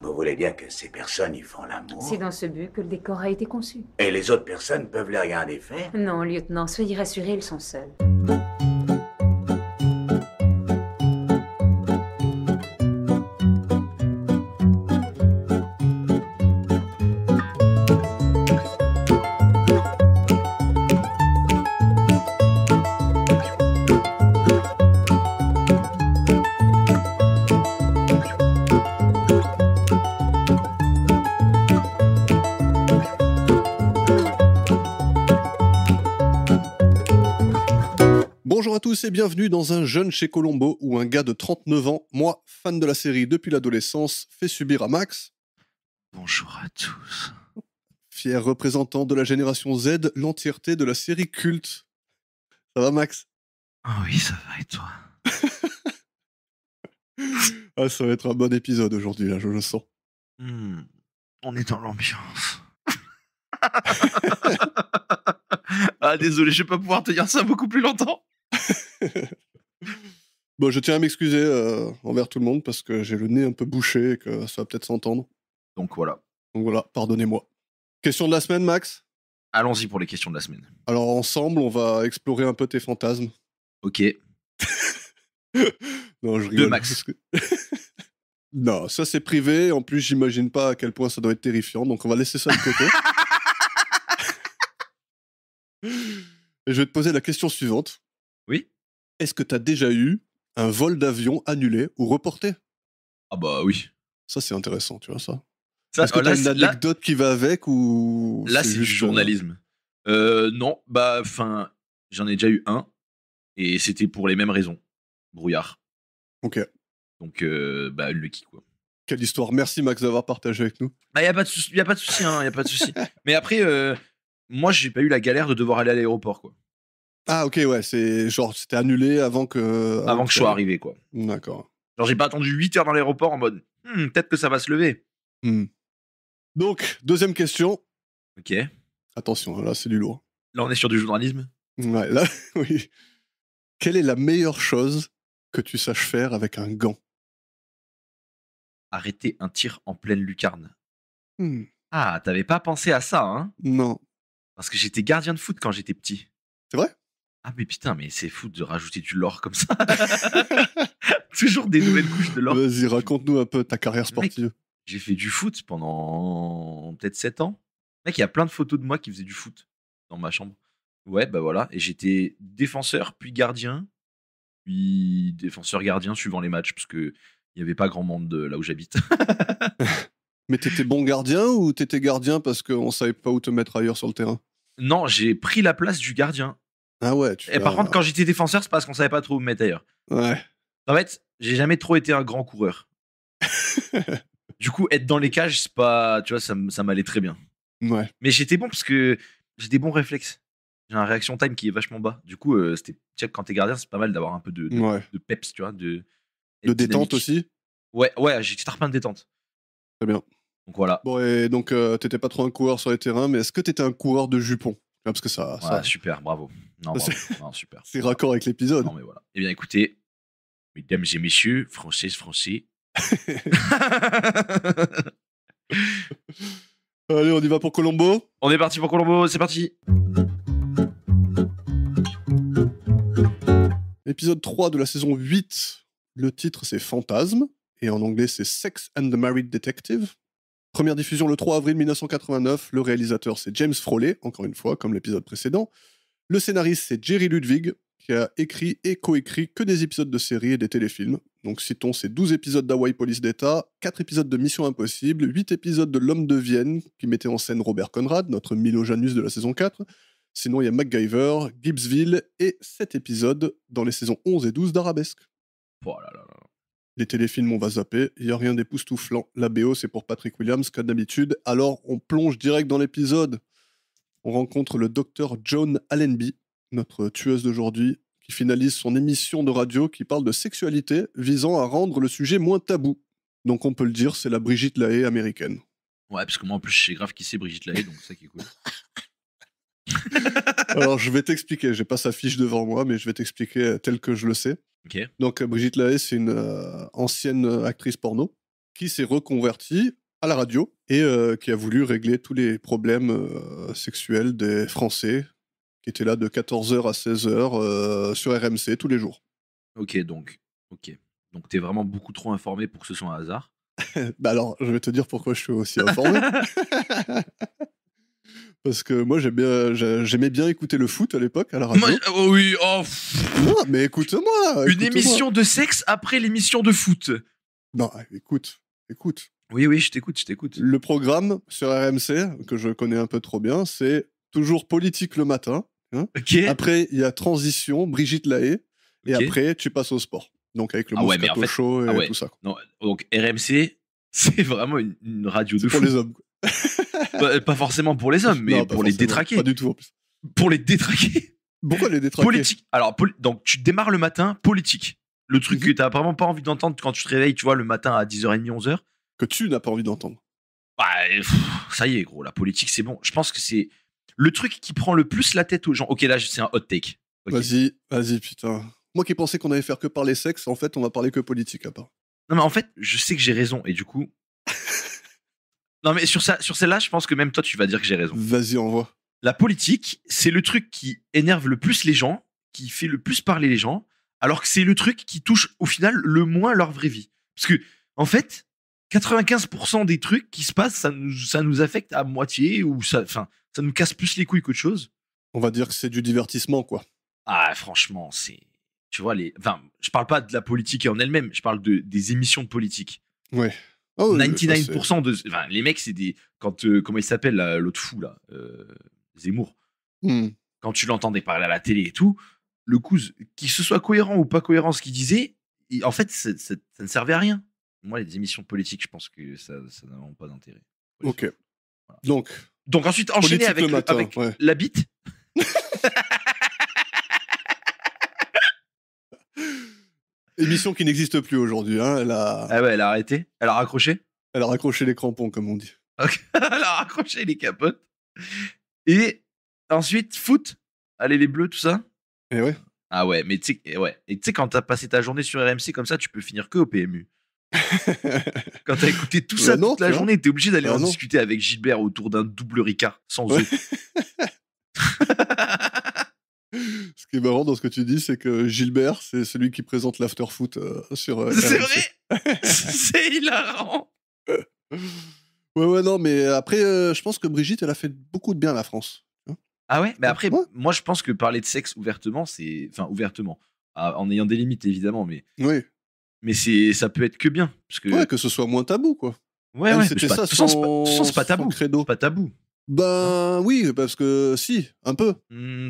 Vous voulez dire que ces personnes y font C'est l'amour? dans ce but que le décor a été conçu. Et les autres personnes peuvent les regarder faire? Non, lieutenant, soyez rassurés, ils sont seuls. Bonjour à tous et bienvenue dans Un jeune chez Colombo où un gars de 39 ans, moi, fan de la série depuis l'adolescence, fait subir à Max, Bonjour à tous. fier représentant de la génération Z, l'entièreté de la série culte. Ça va Max? Ah oui, ça va et toi? Ah, ça va être un bon épisode aujourd'hui, là, je le sens. On est dans l'ambiance. Ah désolé, je vais pas pouvoir tenir ça beaucoup plus longtemps. Bon, je tiens à m'excuser envers tout le monde parce que j'ai le nez un peu bouché et que ça va peut-être s'entendre. Donc voilà. Donc voilà, pardonnez-moi. Question de la semaine, Max? Allons-y pour les questions de la semaine. Alors ensemble, on va explorer un peu tes fantasmes. Ok. Non, je rigole. Max. Non, ça c'est privé. En plus, j'imagine pas à quel point ça doit être terrifiant. Donc on va laisser ça de côté. Et je vais te poser la question suivante. Oui. Est-ce que tu as déjà eu un vol d'avion annulé ou reporté? Ah bah oui. Ça, c'est intéressant, tu vois ça. Ça, Est-ce que tu as une anecdote qui va avec ou là c'est du juste, journalisme. Non, bah enfin, j'en ai déjà eu un et c'était pour les mêmes raisons. Brouillard. Ok. Donc bah lucky quoi. Quelle histoire. Merci Max d'avoir partagé avec nous. Bah y a pas de souci, y a pas de souci. Mais après moi j'ai pas eu la galère de devoir aller à l'aéroport quoi. Ah ok, ouais, c'est genre c'était annulé avant que... Avant que je sois arrivé quoi. D'accord. Genre j'ai pas attendu 8 heures dans l'aéroport en mode peut-être que ça va se lever. Donc, deuxième question. Ok. Attention, là c'est du lourd. Là on est sur du journalisme. Ouais, là, oui. Quelle est la meilleure chose que tu saches faire avec un gant? Arrêter un tir en pleine lucarne. Hmm, Ah, t'avais pas pensé à ça, hein? Non. Parce que j'étais gardien de foot quand j'étais petit. C'est vrai? Ah mais putain, mais c'est fou de rajouter du lore comme ça. Toujours des nouvelles couches de lore. Vas-y, raconte-nous un peu ta carrière Mec, sportive. j'ai fait du foot pendant peut-être 7 ans. Mec, il y a plein de photos de moi qui faisaient du foot dans ma chambre. Ouais, bah voilà. Et j'étais défenseur, puis gardien, puis défenseur gardien suivant les matchs, parce que il y avait pas grand monde de là où j'habite. Mais t'étais bon gardien ou t'étais gardien parce qu'on savait pas où te mettre ailleurs sur le terrain? Non, j'ai pris la place du gardien. Ah ouais, tu Et par contre, quand j'étais défenseur, c'est parce qu'on savait pas trop où me mettre ailleurs. Ouais. En fait, j'ai jamais trop été un grand coureur. Du coup, être dans les cages, c'est pas, tu vois, ça m'allait très bien. Ouais. Mais j'étais bon parce que j'ai des bons réflexes. J'ai un réaction time qui est vachement bas. Du coup, c'était, tu sais, quand t'es gardien, c'est pas mal d'avoir un peu Ouais. de peps, tu vois, De être détente dynamique. aussi? Ouais, j'ai tarpin de détente. Très bien. Donc voilà. Bon, et donc t'étais pas trop un coureur sur les terrains, mais est-ce que t'étais un coureur de jupons? Parce que ça, Ouais, super, bravo. Non, bravo. Non, super. c'est raccord avec l'épisode. Non, mais voilà. Eh bien, écoutez, mesdames et messieurs, françaises, français. Allez, on y va pour Colombo. On est parti pour Colombo, c'est parti. Épisode 3 de la saison 8. Le titre, c'est Fantasme. Et en anglais, c'est Sex and the Married Detective. Première diffusion le 3 avril 1989. Le réalisateur, c'est James Froley, encore une fois, comme l'épisode précédent. Le scénariste, c'est Jerry Ludwig, qui a écrit et coécrit que des épisodes de séries et des téléfilms. Donc citons ces 12 épisodes d'Hawaii Police d'État, 4 épisodes de Mission Impossible, 8 épisodes de L'Homme de Vienne, qui mettait en scène Robert Conrad, notre Milo Janus de la saison 4. Sinon, il y a MacGyver, Gibbsville et 7 épisodes dans les saisons 11 et 12 d'Arabesque. Oh là là là. Les téléfilms, on va zapper, il n'y a rien d'époustouflant. La BO, c'est pour Patrick Williams, comme d'habitude. Alors, on plonge direct dans l'épisode. On rencontre le docteur John Allenby, notre tueuse d'aujourd'hui, qui finalise son émission de radio qui parle de sexualité, visant à rendre le sujet moins tabou. Donc on peut le dire, c'est la Brigitte Lahaie américaine. Ouais, parce que moi en plus je sais grave qui c'est Brigitte Lahaie, donc c'est ça qui est cool. Alors je vais t'expliquer, j'ai pas sa fiche devant moi, mais je vais t'expliquer tel que je le sais. Ok. Donc Brigitte Lahaie, c'est une ancienne actrice porno. qui s'est reconverti à la radio et qui a voulu régler tous les problèmes sexuels des Français qui étaient là de 14h à 16h sur RMC tous les jours. Ok. Donc t'es vraiment beaucoup trop informé pour que ce soit un hasard. Bah alors, je vais te dire pourquoi je suis aussi informé. Parce que moi, j'aimais bien écouter le foot à l'époque, à la radio. Oui, Non, mais écoute-moi. Une émission de sexe après l'émission de foot. Non, écoute. Oui, je t'écoute. Le programme sur RMC, que je connais un peu trop bien, c'est toujours politique le matin. Hein. Ok. Après, il y a transition, Brigitte Lahaie. Et Ok. après, tu passes au sport. Donc avec le Ah ouais, mais Moscato en fait- Show et ah ouais. tout ça. Quoi. Non, donc RMC, c'est vraiment une radio de C'est pour fou. les hommes. Quoi. Pas forcément pour les hommes, mais Non, pas pour les forcément. détraquer. Pas du tout en plus. Pour les détraquer. Pourquoi les détraquer? Politique. Alors, donc tu démarres le matin, politique. Le truc Mhm. que t'as vraiment pas envie d'entendre quand tu te réveilles, tu vois, le matin à 10h30, 11h. Que tu n'as pas envie d'entendre. Bah, ça y est, gros, la politique, c'est bon. Je pense que c'est le truc qui prend le plus la tête aux gens. Ok, là, c'est un hot take. Ok. Vas-y, putain. Moi qui pensais qu'on allait faire que parler sexe, en fait, on va parler que politique à part. Non, mais en fait, je sais que j'ai raison, et du coup. Non, mais sur celle-là, je pense que même toi, tu vas dire que j'ai raison. Vas-y, envoie. La politique, c'est le truc qui énerve le plus les gens, qui fait le plus parler les gens, alors que c'est le truc qui touche au final le moins leur vraie vie. Parce que, en fait, 95% des trucs qui se passent, ça nous affecte à moitié, ou ça nous casse plus les couilles qu'autre chose. On va dire que c'est du divertissement, quoi. Ah, franchement, c'est. Tu vois, je parle pas de la politique en elle-même, je parle des émissions de politique. Ouais. Oh, 99% de. Enfin, les mecs, c'est des. Quand. Comment il s'appelle, là, l'autre fou, là Zemmour. Quand tu l'entendais parler à la télé et tout, le coup, qu'il se soit cohérent ou pas cohérent ce qu'il disait, en fait, ça ne servait à rien. Moi, les émissions politiques, je pense que ça n'a vraiment pas d'intérêt. Ok. Voilà. Donc ensuite, enchaîner politique avec, le matin, avec ouais. la bite. Émission qui n'existe plus aujourd'hui. Hein. Ah ouais, elle a arrêté. Elle a raccroché. Elle a raccroché les crampons, comme on dit. Ok. Elle a raccroché les capotes. Et ensuite, foot. Allez, les bleus, tout ça. Et ouais. Ah ouais, mais tu sais, ouais. Et tu sais, quand t'as passé ta journée sur RMC comme ça, tu peux finir que au PMU. Quand t'as écouté tout ça non, toute la tu vois. journée, t'es obligé d'aller en Non. discuter avec Gilbert autour d'un double Ricard sans Ouais. œufs. Ce qui est marrant dans ce que tu dis, c'est que Gilbert, c'est celui qui présente l'after-foot sur C'est RMC. vrai. C'est hilarant. Ouais, non, mais après, je pense que Brigitte, elle a fait beaucoup de bien à la France. Ah ouais, mais après, Ouais. moi je pense que parler de sexe ouvertement, c'est. Enfin, ouvertement. En ayant des limites évidemment, mais ça peut être que bien. Parce que. Ouais, que ce soit moins tabou, quoi. Ouais, Elle, ouais. c'était mais ça, de toute façon, c'est pas son tabou. credo. C'est pas tabou. Ben oui, parce que si, un peu.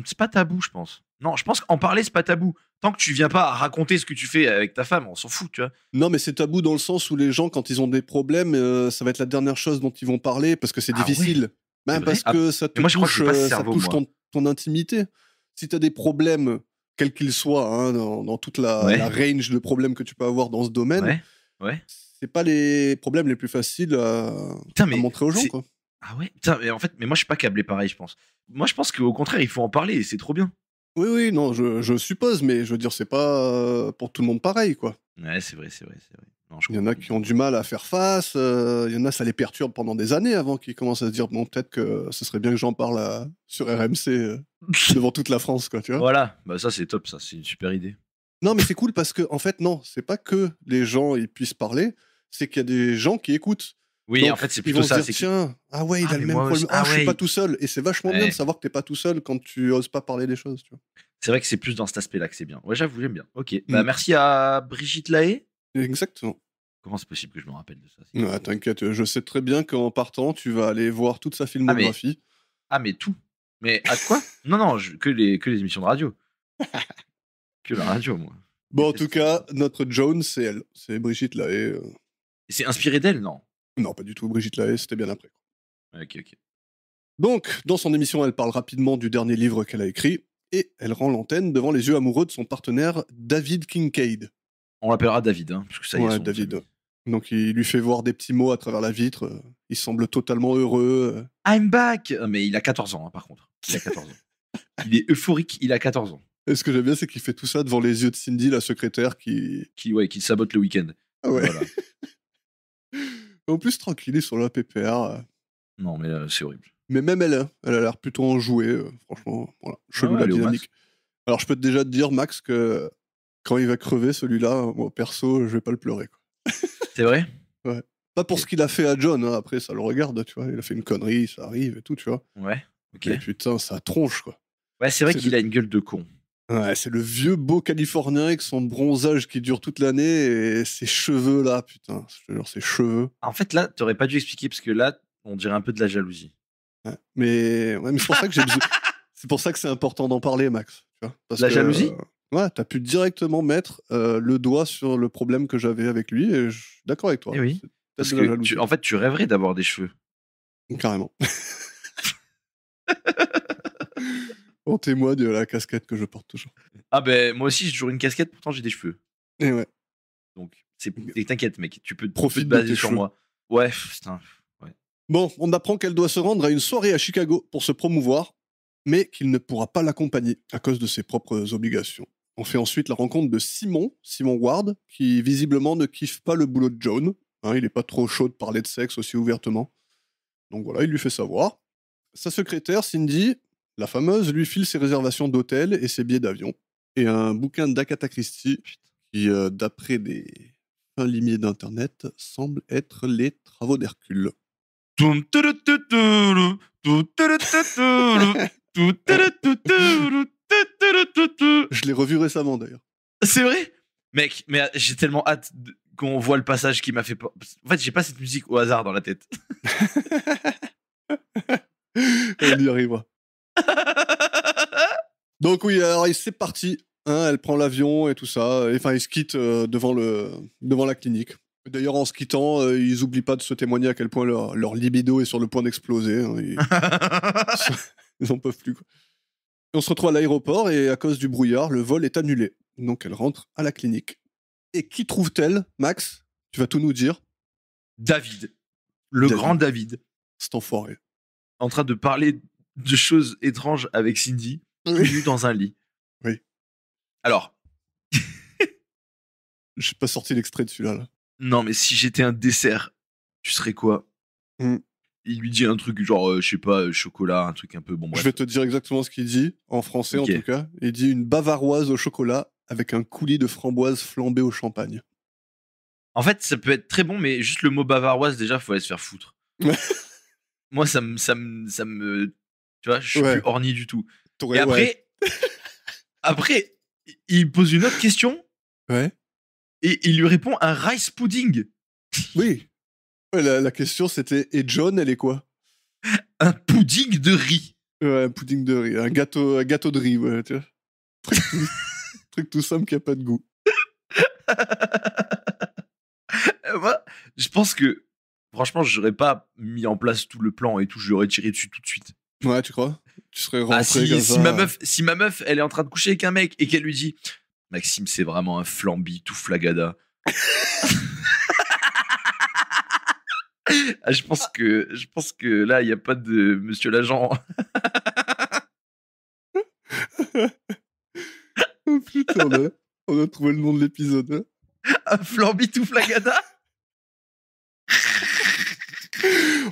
C'est pas tabou, je pense. Non, je pense qu'en parler, c'est pas tabou. Tant que tu viens pas à raconter ce que tu fais avec ta femme, on s'en fout, tu vois. Non, mais c'est tabou dans le sens où les gens, quand ils ont des problèmes, ça va être la dernière chose dont ils vont parler parce que c'est Ah difficile. C'est Même vrai. parce que ça te mais moi, je crois que touche, j'ai pas ce ça cerveau, touche moi. ton intimité. Si tu as des problèmes, quels qu'ils soient, hein, dans toute la range de problèmes que tu peux avoir dans ce domaine, Ouais. c'est pas les problèmes les plus faciles à Putain, mais montrer aux gens, c'est- quoi. Ah ouais. Putain, mais en fait, moi, je suis pas câblé pareil, je pense. Moi, je pense qu'au contraire, il faut en parler et c'est trop bien. Oui, non, je suppose, mais je veux dire, c'est pas pour tout le monde pareil, quoi. Ouais, c'est vrai. Non, je Il y en a comprends. qui ont du mal à faire face, il y en a, ça les perturbe pendant des années avant qu'ils commencent à se dire, bon, peut-être que ce serait bien que j'en parle sur RMC devant toute la France, quoi, tu vois. Voilà, bah ça c'est top, ça c'est une super idée. Non, mais c'est cool parce que, en fait, non, c'est pas que les gens ils puissent parler, c'est qu'il y a des gens qui écoutent. Oui, Donc, en fait c'est ils plutôt vont ça. se C'est dire, que- tiens, ah ouais, il Ah, a le mais même moi problème. aussi. Ah, Ah je suis ouais. pas tout seul. Et c'est vachement bien Ouais. de savoir que t'es pas tout seul quand tu oses pas parler des choses, tu vois. C'est vrai que c'est plus dans cet aspect-là que c'est bien. Ouais, j'avoue, j'aime bien. Ok, bah merci à Brigitte Lahaie. Exactement. Comment c'est possible que je me rappelle de ça? Ouais, t'inquiète, je sais très bien qu'en partant, tu vas aller voir toute sa filmographie. Ah, mais tout. Mais à quoi? Non, que les émissions de radio. Que la radio, moi. Bon, en tout cas, notre Joan, c'est elle. C'est Brigitte Lahaie. Et c'est inspiré d'elle, non? Non, pas du tout. Brigitte Lahaie, c'était bien après. Ok. Donc, dans son émission, elle parle rapidement du dernier livre qu'elle a écrit et elle rend l'antenne devant les yeux amoureux de son partenaire David Kincaid. On l'appellera David, hein, parce que ça y est. Ouais, son nom de David. famille. Donc, il lui fait voir des petits mots à travers la vitre. Il semble totalement heureux. I'm back! Ah, mais il a 14 ans, hein, par contre. Il a 14 ans. Il est euphorique, il a 14 ans. Et ce que j'aime bien, c'est qu'il fait tout ça devant les yeux de Cindy, la secrétaire, qui... Qui sabote le week-end. Ah ouais. Voilà. En plus, tranquille, ils sont là, pépère. Non, mais c'est horrible. Mais même elle a l'air plutôt enjouée, franchement. Voilà, chelou ouais, la elle est au dynamique. Alors, je peux déjà te dire, Max, que quand il va crever, celui-là, moi, perso, je vais pas le pleurer. Quoi. C'est vrai? Pas pour Ok. ce qu'il a fait à John, hein, après, ça le regarde, tu vois. Il a fait une connerie, ça arrive et tout, tu vois. Ouais. Ok. Mais putain, ça tronche, quoi. Ouais, c'est vrai C'est qu'il a une gueule de con. Ouais, c'est le vieux beau Californien avec son bronzage qui dure toute l'année et ses cheveux, là, putain. Je te jure, ses cheveux. En fait, là, t'aurais pas dû expliquer parce que là, on dirait un peu de la jalousie. Ouais. Mais c'est pour ça que j'ai besoin... C'est pour ça que c'est important d'en parler, Max. Tu vois, parce La que, jalousie ouais, t'as pu directement mettre le doigt sur le problème que j'avais avec lui et je suis d'accord avec toi. Eh oui. C'est Parce peut-être de la que, jalousie. en fait, tu rêverais d'avoir des cheveux. Carrément. On témoigne de la casquette que je porte toujours. Ah ben, moi aussi, j'ai toujours une casquette, pourtant j'ai des cheveux. Et ouais. Donc, t'inquiète, mec, tu peux te Profite de baser tes sur cheveux. moi. Ouais, putain. Ouais. Bon, on apprend qu'elle doit se rendre à une soirée à Chicago pour se promouvoir, mais qu'il ne pourra pas l'accompagner à cause de ses propres obligations. On fait ensuite la rencontre de Simon Ward, qui visiblement ne kiffe pas le boulot de Joan. Hein, il est pas trop chaud de parler de sexe aussi ouvertement. Donc voilà, il lui fait savoir. Sa secrétaire, Cindy, la fameuse, lui file ses réservations d'hôtel et ses billets d'avion. Et un bouquin d'Agatha Christie, qui, d'après des fins limiers d'internet, semble être les travaux d'Hercule. Je l'ai revu récemment d'ailleurs. C'est vrai? Mec, mais j'ai tellement hâte qu'on voit le passage qui m'a fait peur. En fait, j'ai pas cette musique au hasard dans la tête. On y arrivera. Donc oui, alors c'est parti. Hein, elle prend l'avion et tout ça. Enfin, ils se quittent devant la clinique. D'ailleurs, en se quittant, ils oublient pas de se témoigner à quel point leur libido est sur le point d'exploser. Hein, ils en peuvent plus. Quoi. Et on se retrouve à l'aéroport et à cause du brouillard, le vol est annulé. Donc elle rentre à la clinique. Et qui trouve-t-elle, Max? Tu vas tout nous dire. David. Le grand David. Cet enfoiré. En train de parler de choses étranges avec Cindy, nue dans un lit. Oui. Alors. J'ai pas sorti l'extrait de celui-là. Là. Non, mais si j'étais un dessert, tu serais quoi? Il lui dit un truc genre, je sais pas, chocolat, un truc un peu bon. Bref. Je vais te dire exactement ce qu'il dit, en français Ok. en tout cas. Il dit une bavaroise au chocolat avec un coulis de framboise flambé au champagne. En fait, ça peut être très bon, mais juste le mot bavaroise, déjà, faut aller se faire foutre. Moi, ça me. Tu vois, je suis plus orni du tout. Et après, après, il pose une autre question. Ouais. Et il lui répond un rice pudding. Oui. Ouais, la question c'était, et John, elle est quoi? Un pudding de riz. Ouais, un pudding de riz, un gâteau de riz, ouais, tu vois. Truc tout simple qui a pas de goût. Moi, je pense que, franchement, j'aurais pas mis en place tout le plan et tout, je l'aurais tiré dessus tout de suite. Ouais, tu crois? Tu serais rentré si ma meuf, elle est en train de coucher avec un mec et qu'elle lui dit Maxime, c'est vraiment un flambi tout flagada. Je pense que là, il n'y a pas de monsieur l'agent. Oh putain, on a trouvé le nom de l'épisode. Hein. Un flambi tout flagada.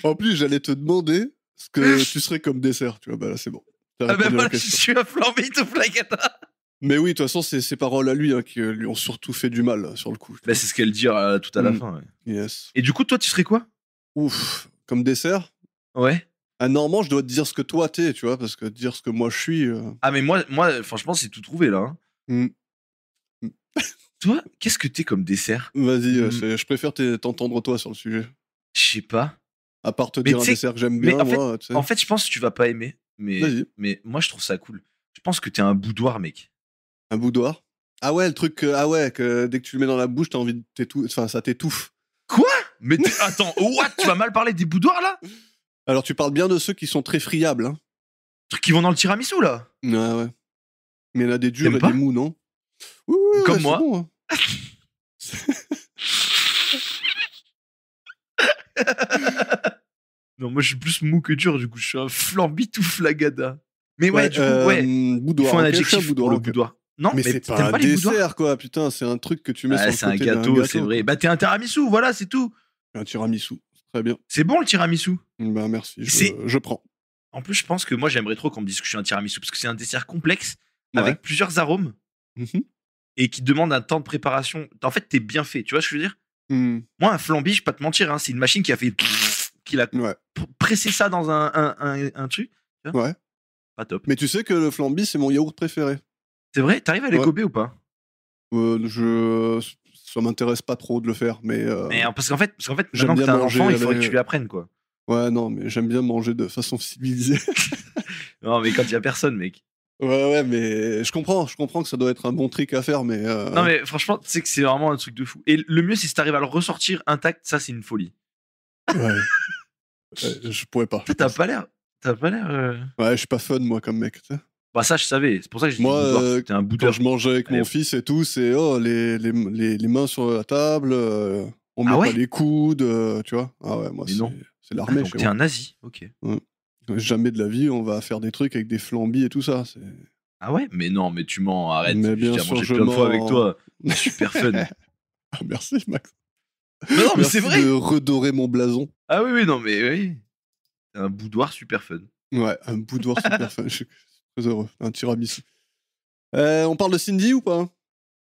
En plus, j'allais te demander ce que tu serais comme dessert. Tu vois, bah là, c'est bon. Ah ben moi, je suis un flambi tout flagada. Mais oui, de toute façon, c'est ses paroles à lui hein, qui lui ont surtout fait du mal sur le coup. Bah, c'est ce qu'elle dit tout à la fin. Ouais. Yes. Et du coup, toi, tu serais quoi? Ouf, comme dessert? Ouais. Ah, normalement, je dois te dire ce que toi t'es, tu vois, parce que dire ce que moi je suis. Ah, mais moi, franchement, c'est tout trouvé là. Hein. Toi, qu'est-ce que t'es comme dessert? Vas-y, je préfère t'entendre toi sur le sujet. Je sais pas. À part te dire un dessert que j'aime bien, moi. En fait, je pense que tu vas pas aimer. Mais moi, je trouve ça cool. Je pense que t'es un boudoir, mec. Un boudoir? Ah ouais, le truc, que dès que tu le mets dans la bouche, t'as envie de t'étouffer. Enfin, ça t'étouffe. Quoi? Mais attends, what? Tu vas mal parler des boudoirs, là? Alors, tu parles bien de ceux qui sont très friables, hein. Trucs qui vont dans le tiramisu, là? Ouais. Mais il y en a des durs T'aimes et pas? des mous, non? Oui, comme moi. Bon, hein. Non, moi, je suis plus mou que dur, du coup, je suis un flambi tout flagada. Mais ouais, du coup, boudoir. Il faut un adjectif pour le boudoir. Non, mais c'est pas un dessert, quoi, putain, c'est un truc que tu mets sur le côté c'est un gâteau, c'est vrai. Bah, t'es un tiramisu, voilà, c'est tout. Un tiramisu, Très bien. C'est bon le tiramisu. Bah, merci, C'est- je prends. En plus, je pense que moi, j'aimerais trop qu'on me dise que je suis un tiramisu parce que c'est un dessert complexe Ouais. avec plusieurs arômes Mhm. et qui demande un temps de préparation. En fait, t'es bien fait. Tu vois ce que je veux dire? Hmm. Moi, un flambi, je vais pas te mentir, hein, c'est une machine qui a fait. Qui a Ouais. pressé ça dans un truc. Ouais. Pas top. Mais tu sais que le flambi, c'est mon yaourt préféré. C'est vrai? T'arrives à les Ouais. gober ou pas? Ça m'intéresse pas trop de le faire, mais. Mais parce qu'en fait, J'aime maintenant que bien t'as un manger enfant, il faudrait que avec- tu lui apprennes, quoi. Ouais, non, mais j'aime bien manger de façon civilisée. Non, mais quand il y a personne, mec. Ouais, mais je comprends que ça doit être un bon trick à faire, mais. Non, mais franchement, tu sais que c'est vraiment un truc de fou. Et le mieux, c'est si t'arrives à le ressortir intact, ça, c'est une folie. Ouais. Je pourrais pas. T'as pas l'air. Ouais, je suis pas fun, moi, comme mec, tu sais. Bah, ça, je savais. C'est pour ça que j'ai dit Moi, boudoir. T'es un Quand boudeur. je mange avec Allez, mon hop. fils et tout, c'est les mains sur la table, on met Ah ouais pas les coudes, tu vois. Ah ouais, moi, Mais non. c'est Ah, l'armée donc chez t'es moi. un nazi. Ok. Jamais de la vie, on va faire des trucs avec des flambis et tout ça. Ah ouais? Mais non, mais tu mens, arrête. Mais J'ai bien déjà sûr, mangé je plein de fois mens. avec toi. Super fun. Ah, merci, Max. Mais non, mais Merci c'est vrai. de redorer mon blason. Ah oui, non, mais oui. C'est un boudoir super fun. Ouais, un boudoir super fun. Je suis très heureux. Un tiramisu. On parle de Cindy ou pas?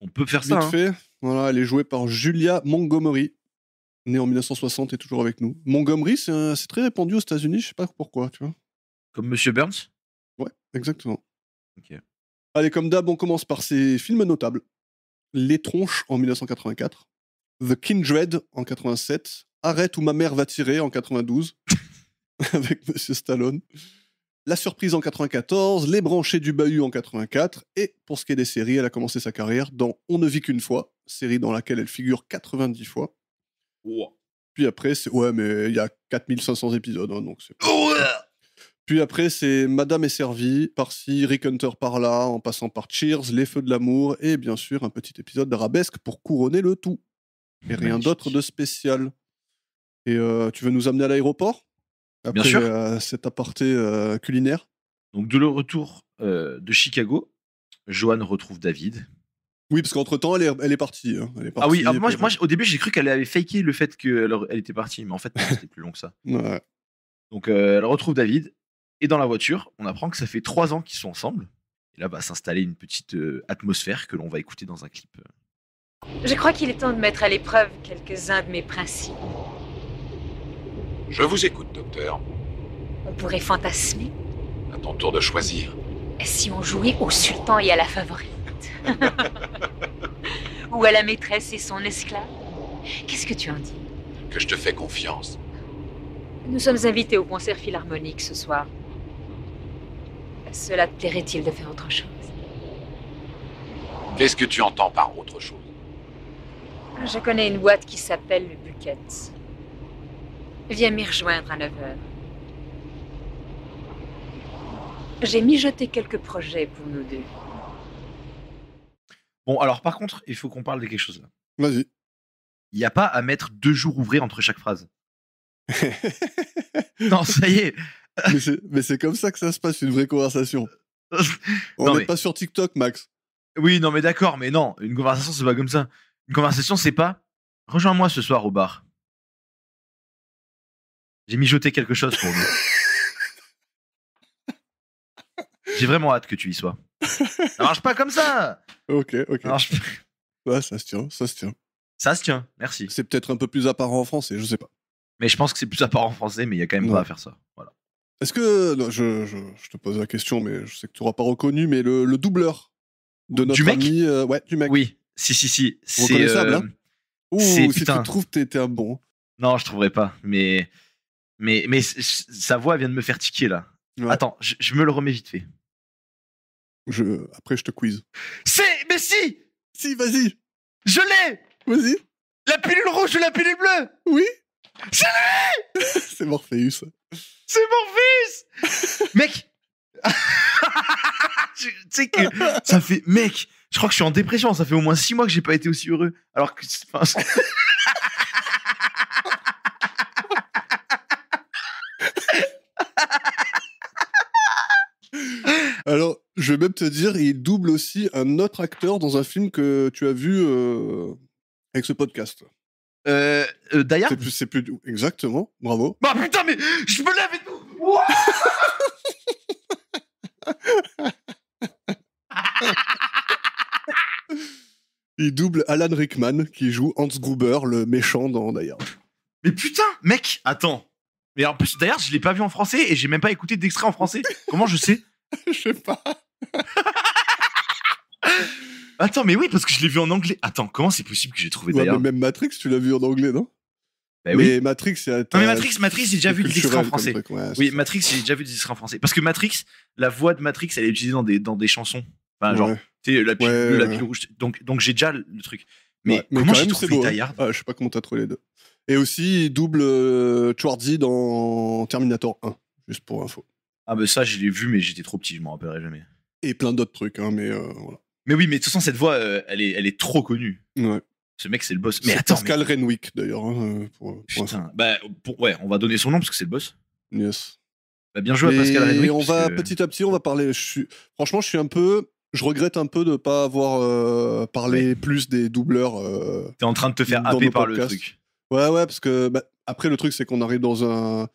On peut faire ça. Vite Hein. fait. Voilà, elle est jouée par Julia Montgomery, née en 1960 et toujours avec nous. Montgomery, c'est très répandu aux États-Unis, je sais pas pourquoi, tu vois. Comme Monsieur Burns. Ouais, exactement. Ok. Allez, comme d'hab, on commence par ses films notables. Les Tronches en 1984, The Kindred en 87, Arrête ou ma mère va tirer en 92, avec Monsieur Stallone. La Surprise en 94, Les Branchés du Bahut en 84, et pour ce qui est des séries, elle a commencé sa carrière dans On ne vit qu'une fois, série dans laquelle elle figure 90 fois. Wow. Puis après, ouais, mais il y a 4500 épisodes, hein, donc c'est... Ouais. Puis après, c'est Madame est servie, par-ci, Rick Hunter par-là, en passant par Cheers, Les Feux de l'amour, et bien sûr un petit épisode d'Arabesque pour couronner le tout. Et rien Magnifique. d'autre de spécial. Et tu veux nous amener à l'aéroport? Après, Bien sûr. cet aparté culinaire. Donc, de le retour de Chicago, Joanne retrouve David. Oui, parce qu'entre-temps, elle est partie. Hein. Elle est Ah oui, partie, moi, puis- au début, j'ai cru qu'elle avait faké le fait qu'elle elle était partie, mais en fait, non, c'était plus long que ça. Ouais. Donc, elle retrouve David, et dans la voiture, on apprend que ça fait 3 ans qu'ils sont ensemble. Et là, va s'installer une petite atmosphère que l'on va écouter dans un clip. Je crois qu'il est temps de mettre à l'épreuve quelques-uns de mes principes. Je vous écoute, docteur. On pourrait fantasmer. À ton tour de choisir. Et si on jouait au sultan et à la favorite? Ou à la maîtresse et son esclave? Qu'est-ce que tu en dis? Que je te fais confiance. Nous sommes invités au concert philharmonique ce soir. Cela te plairait-il de faire autre chose? Qu'est-ce que tu entends par autre chose? Je connais une boîte qui s'appelle le Bucket. Viens m'y rejoindre à 9h. J'ai mijoté quelques projets pour nous deux. Bon, alors par contre, il faut qu'on parle de quelque chose là. Vas-y. Il n'y a pas à mettre 2 jours ouvrés entre chaque phrase. Non, ça y est. mais c'est comme ça que ça se passe, une vraie conversation. On Non, n'est mais- pas sur TikTok, Max. Oui, non, mais d'accord, mais non, une conversation, c'est pas comme ça. Une conversation, c'est pas rejoins-moi ce soir au bar. J'ai mijoté quelque chose pour nous. J'ai vraiment hâte que tu y sois. Ça marche pas comme ça. Ok. Ça marche pas. Ouais, ça se tient. Ça se tient, merci. C'est peut-être un peu plus apparent en français, je sais pas. Mais je pense que c'est plus apparent en français, mais il y a quand même Ouais. pas à faire ça. Voilà. Est-ce que... Non, je te pose la question, mais je sais que tu n'auras pas reconnu, mais le doubleur de notre Du mec ami... ouais, du mec. Oui, si. C'est Reconnaissable, hein Ouh, c'est- si putain. tu trouves que t'es un bon. Non, je trouverais pas. Mais sa voix vient de me faire tiquer là. Ouais. Attends, je me le remets vite fait. Après, je te quiz. Mais si, Si, vas-y. je l'ai. Vas-y. La pilule rouge ou la pilule bleue. Oui. C'est C'est Morpheus. C'est Morpheus. Mec. Tu sais que ça fait, mec, je crois que je suis en dépression. Ça fait au moins 6 mois que j'ai pas été aussi heureux. Alors que, enfin, Alors, je vais même te dire, il double aussi un autre acteur dans un film que tu as vu avec ce podcast. Die Hard. C'est plus... Exactement, bravo. Bah putain, mais je me lève et tout. Ouah. Il double Alan Rickman, qui joue Hans Gruber, le méchant dans Die Hard. Mais putain, mec, attends. Mais en plus, d'ailleurs, je l'ai pas vu en français et j'ai même pas écouté d'extrait en français. Comment je sais? Je sais pas. Attends, mais oui, parce que je l'ai vu en anglais. Attends, comment c'est possible que j'ai trouvé Ouais, d'ailleurs? mais même Matrix, tu l'as vu en anglais, non? Bah oui. Mais Matrix, c'est... Non, mais Matrix, j'ai déjà vu des extraits en français. Truc, ouais, Oui, Matrix, j'ai déjà vu des extraits en français. Parce que Matrix, la voix de Matrix, elle est utilisée dans des chansons. Enfin, genre, ouais. tu sais, la pilule bleue, la ouais. pilule rouge. Donc j'ai déjà le truc. Mais Ouais, comment quand j'ai même, trouvé c'est beau, Die hein. Hard? Ah, je sais pas comment t'as trouvé les deux. Et aussi, il double Schwarzy dans Terminator 1, juste pour info. Ah, bah ça, je l'ai vu, mais j'étais trop petit, je m'en rappellerai jamais. Et plein d'autres trucs, hein, mais voilà. Mais oui, mais de toute façon, cette voix, elle est trop connue. Ouais. Ce mec, c'est le boss. Mais C'est attends. Pascal Renwick, d'ailleurs. Hein, pour info. Putain. Bah, ouais, on va donner son nom parce que c'est le boss. Yes. Bah, bien joué à Pascal Renwick. Et on va petit à petit, on va parler. Franchement, je regrette un peu de pas avoir parlé plus des doubleurs. T'es en train de te faire dans happer nos par le podcasts. truc. Ouais, parce que après, le truc, c'est qu'on arrive dans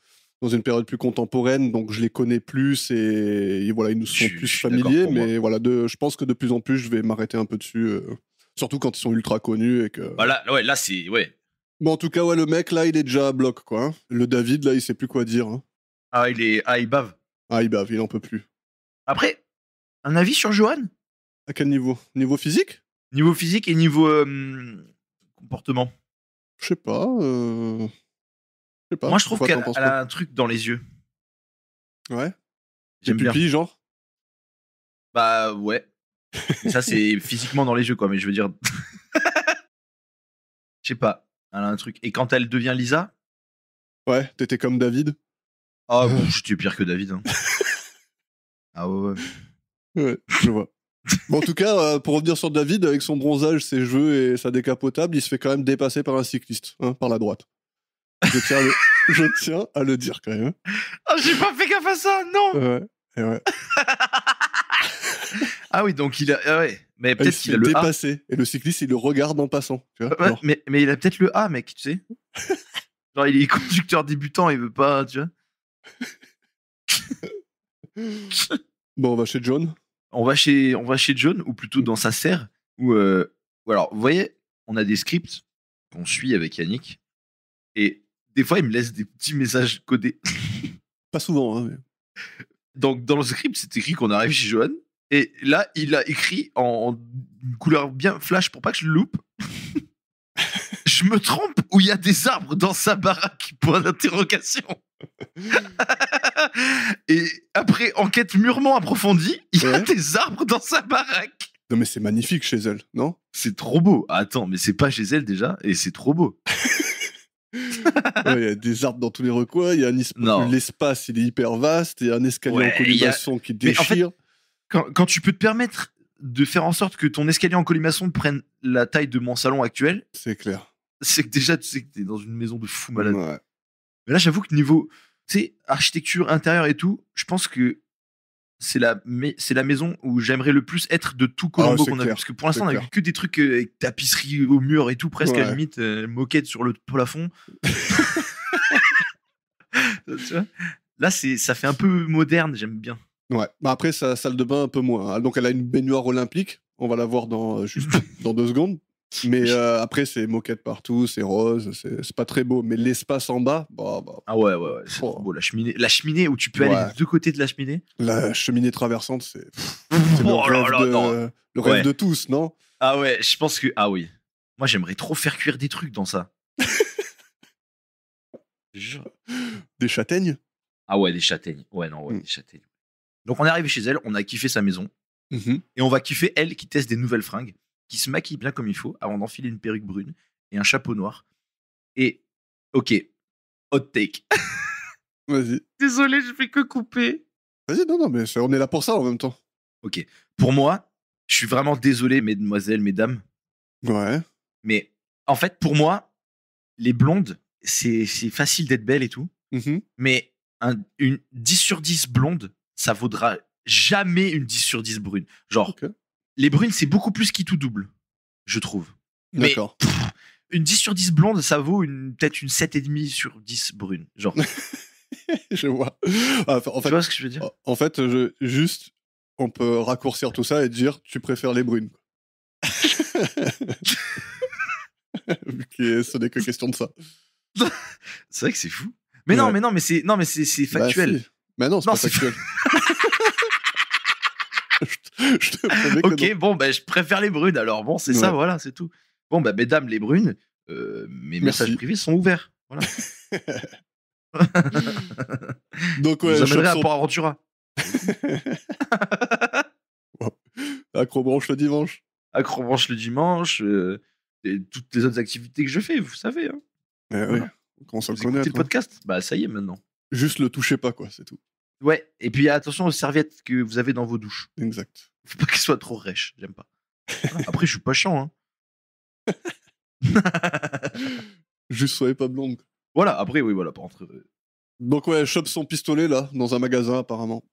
une période plus contemporaine, donc je les connais plus et voilà, ils nous sont plus suis familiers. d'accord pour Mais voilà, je pense que de plus en plus, je vais m'arrêter un peu dessus. Surtout quand ils sont ultra connus et que. Bah là, c'est. Ouais. Bon, en tout cas, ouais, le mec, là, il est déjà à bloc, quoi. Hein. Le David, là, il sait plus quoi dire. Hein. Ah, il bave. Ah, il bave, il en peut plus. Après, un avis sur Johan? À quel niveau? Niveau physique? Niveau physique et niveau comportement. Je sais pas. Je sais pas. Moi, je trouve Pourquoi qu'elle t'en penses elle a un truc dans les yeux. pas Ouais. J'aime Des bien. pupilles, genre? Bah, ouais. Mais ça, c'est physiquement dans les yeux, quoi. Mais je veux dire. Je sais pas. Elle a un truc. Et quand elle devient Lisa. Ouais, t'étais comme David? Ah, bon, j'étais pire que David. Hein. Ah ouais. Ouais, je vois. Bon, en tout cas, pour revenir sur David, avec son bronzage, ses cheveux et sa décapotable, il se fait quand même dépasser par un cycliste, hein, par la droite. Je tiens à le dire quand même. Ah, j'ai pas fait gaffe à ça, non. Ouais, et ouais. Ah oui, donc il a. Ah ouais. Mais Il peut-être se qu'il fait a le A. dépasser. Et le cycliste, il le regarde en passant. Tu vois, Ouais, genre. mais il a peut-être le A, mec, tu sais. Genre, il est conducteur débutant, il veut pas, tu vois. Bon, on va chez John. On va chez John, ou plutôt dans sa serre, où alors, vous voyez, on a des scripts qu'on suit avec Yannick, et des fois, il me laisse des petits messages codés. Pas souvent, hein. Mais... Donc, dans le script, c'est écrit qu'on arrive chez Johan, et là, il a écrit en une couleur bien flash pour pas que je le loupe. Je me trompe, ou il y a des arbres dans sa baraque, point d'interrogation. Et après enquête mûrement approfondie, il y a Ouais. des arbres dans sa baraque. Non, mais c'est magnifique chez elle, non? C'est trop beau. Attends, mais c'est pas chez elle déjà, et c'est trop beau. Ouais, il y a des arbres dans tous les recoins, il y a Non. l'espace, il est hyper vaste, il y a un escalier Ouais, en colimaçon qui Mais en fait, déchire. Quand tu peux te permettre de faire en sorte que ton escalier en colimaçon prenne la taille de mon salon actuel, C'est clair. c'est que déjà tu sais que t'es dans une maison de fou malade. Ouais. Mais là, j'avoue que niveau, tu sais, architecture intérieure et tout, je pense que c'est la maison où j'aimerais le plus être de tout Colombo c'est qu'on a vu. clair. Parce que pour l'instant, on C'est a clair. vu que des trucs avec tapisserie au mur et tout, presque à la Ouais. limite, moquette sur le plafond. Tu vois, là, ça fait un peu moderne, j'aime bien. Ouais. Bah après, sa salle de bain, un peu moins. hein. Donc, elle a une baignoire olympique. On va la voir juste dans 2 secondes. Mais après, c'est moquette partout, c'est rose, c'est pas très beau. Mais l'espace en bas, bah, Ah ouais, c'est Oh. trop beau. La cheminée où tu peux aller Ouais. des deux côtés de la cheminée. la cheminée traversante, c'est Oh le là rêve, là, non. le rêve Ouais. de tous, non? Ah ouais, je pense que. Ah oui. Moi, j'aimerais trop faire cuire des trucs dans ça. Je jure. Des châtaignes? Ah ouais, des châtaignes. Ouais, non, ouais, Mm. des châtaignes. Donc, on est arrivé chez elle, on a kiffé sa maison. Mhm. Et on va kiffer elle qui teste des nouvelles fringues, qui se maquille bien comme il faut avant d'enfiler une perruque brune et un chapeau noir. Et, ok, hot take. Vas-y. Désolé, je fais que couper. Vas-y, non, mais on est là pour ça en même temps. Ok, pour moi, je suis vraiment désolé, mesdemoiselles, mesdames, Ouais. mais en fait, pour moi, les blondes, c'est facile d'être belle et tout, Mhm. mais une 10 sur 10 blonde, ça vaudra jamais une 10 sur 10 brune. Genre, Ok. les brunes, c'est beaucoup plus qui tout double, je trouve. Mais D'accord. une 10 sur 10 blonde, ça vaut peut-être une 7,5 sur 10 brune. Genre, Je vois. Enfin, en tu fait, vois ce que je veux dire? en fait juste, on peut raccourcir tout ça et dire tu préfères les brunes. Vu que ce n'est que question de ça. C'est vrai que c'est fou. Mais non, Ouais. mais c'est factuel. Bah, si. Mais non, c'est Non, pas c'est factuel. Je te promets que non. Ok, bon, bah, je préfère les brunes. Alors bon, c'est ça, Ouais. voilà, c'est tout. Bon, bah, mesdames les brunes, mes Merci. messages privés sont ouverts. Voilà. Donc Je ouais, vous amènerai à Chop Port Aventura. Acrobranche le dimanche. Acrobranche le dimanche, et toutes les autres activités que je fais, vous savez. Hein. Ouais, Voilà. ouais. On commence à le Vous écoutez connaître. le podcast? Bah, ça y est maintenant. Juste le touchez pas, quoi, c'est tout. Ouais, et puis attention aux serviettes que vous avez dans vos douches. Exact. Faut pas qu'elles soient trop rêches, j'aime pas. Voilà. Après, je suis pas chiant. Hein. Juste soyez pas blonde. Voilà, après, oui, voilà, par contre. Donc ouais, chope son pistolet là, dans un magasin apparemment.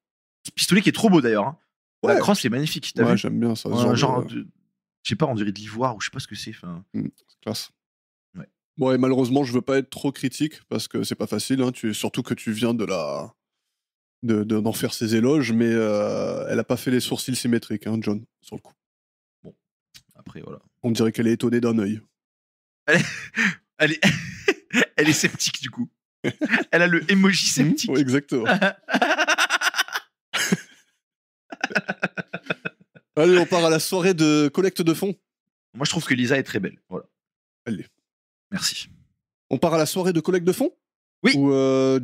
Ce pistolet qui est trop beau d'ailleurs. Hein. La Ouais. crosse est magnifique, t'as Ouais, vu? j'aime bien ça. Genre, de- je sais pas, on dirait de l'ivoire ou je sais pas ce que c'est. Enfin, c'est classe. Ouais. Bon, et malheureusement, je veux pas être trop critique parce que c'est pas facile. Hein. Surtout que tu viens d'en faire ses éloges, mais elle a pas fait les sourcils symétriques, hein, John, sur le coup. après, voilà. On dirait qu'elle est étonnée d'un œil. Elle est... Elle est sceptique du coup. Elle a le emoji sceptique. Ouais, exactement. Allez, on part à la soirée de collecte de fonds. Moi, je trouve que Lisa est très belle. Voilà. Elle l'est. Merci. On part à la soirée de collecte de fonds. Oui. Où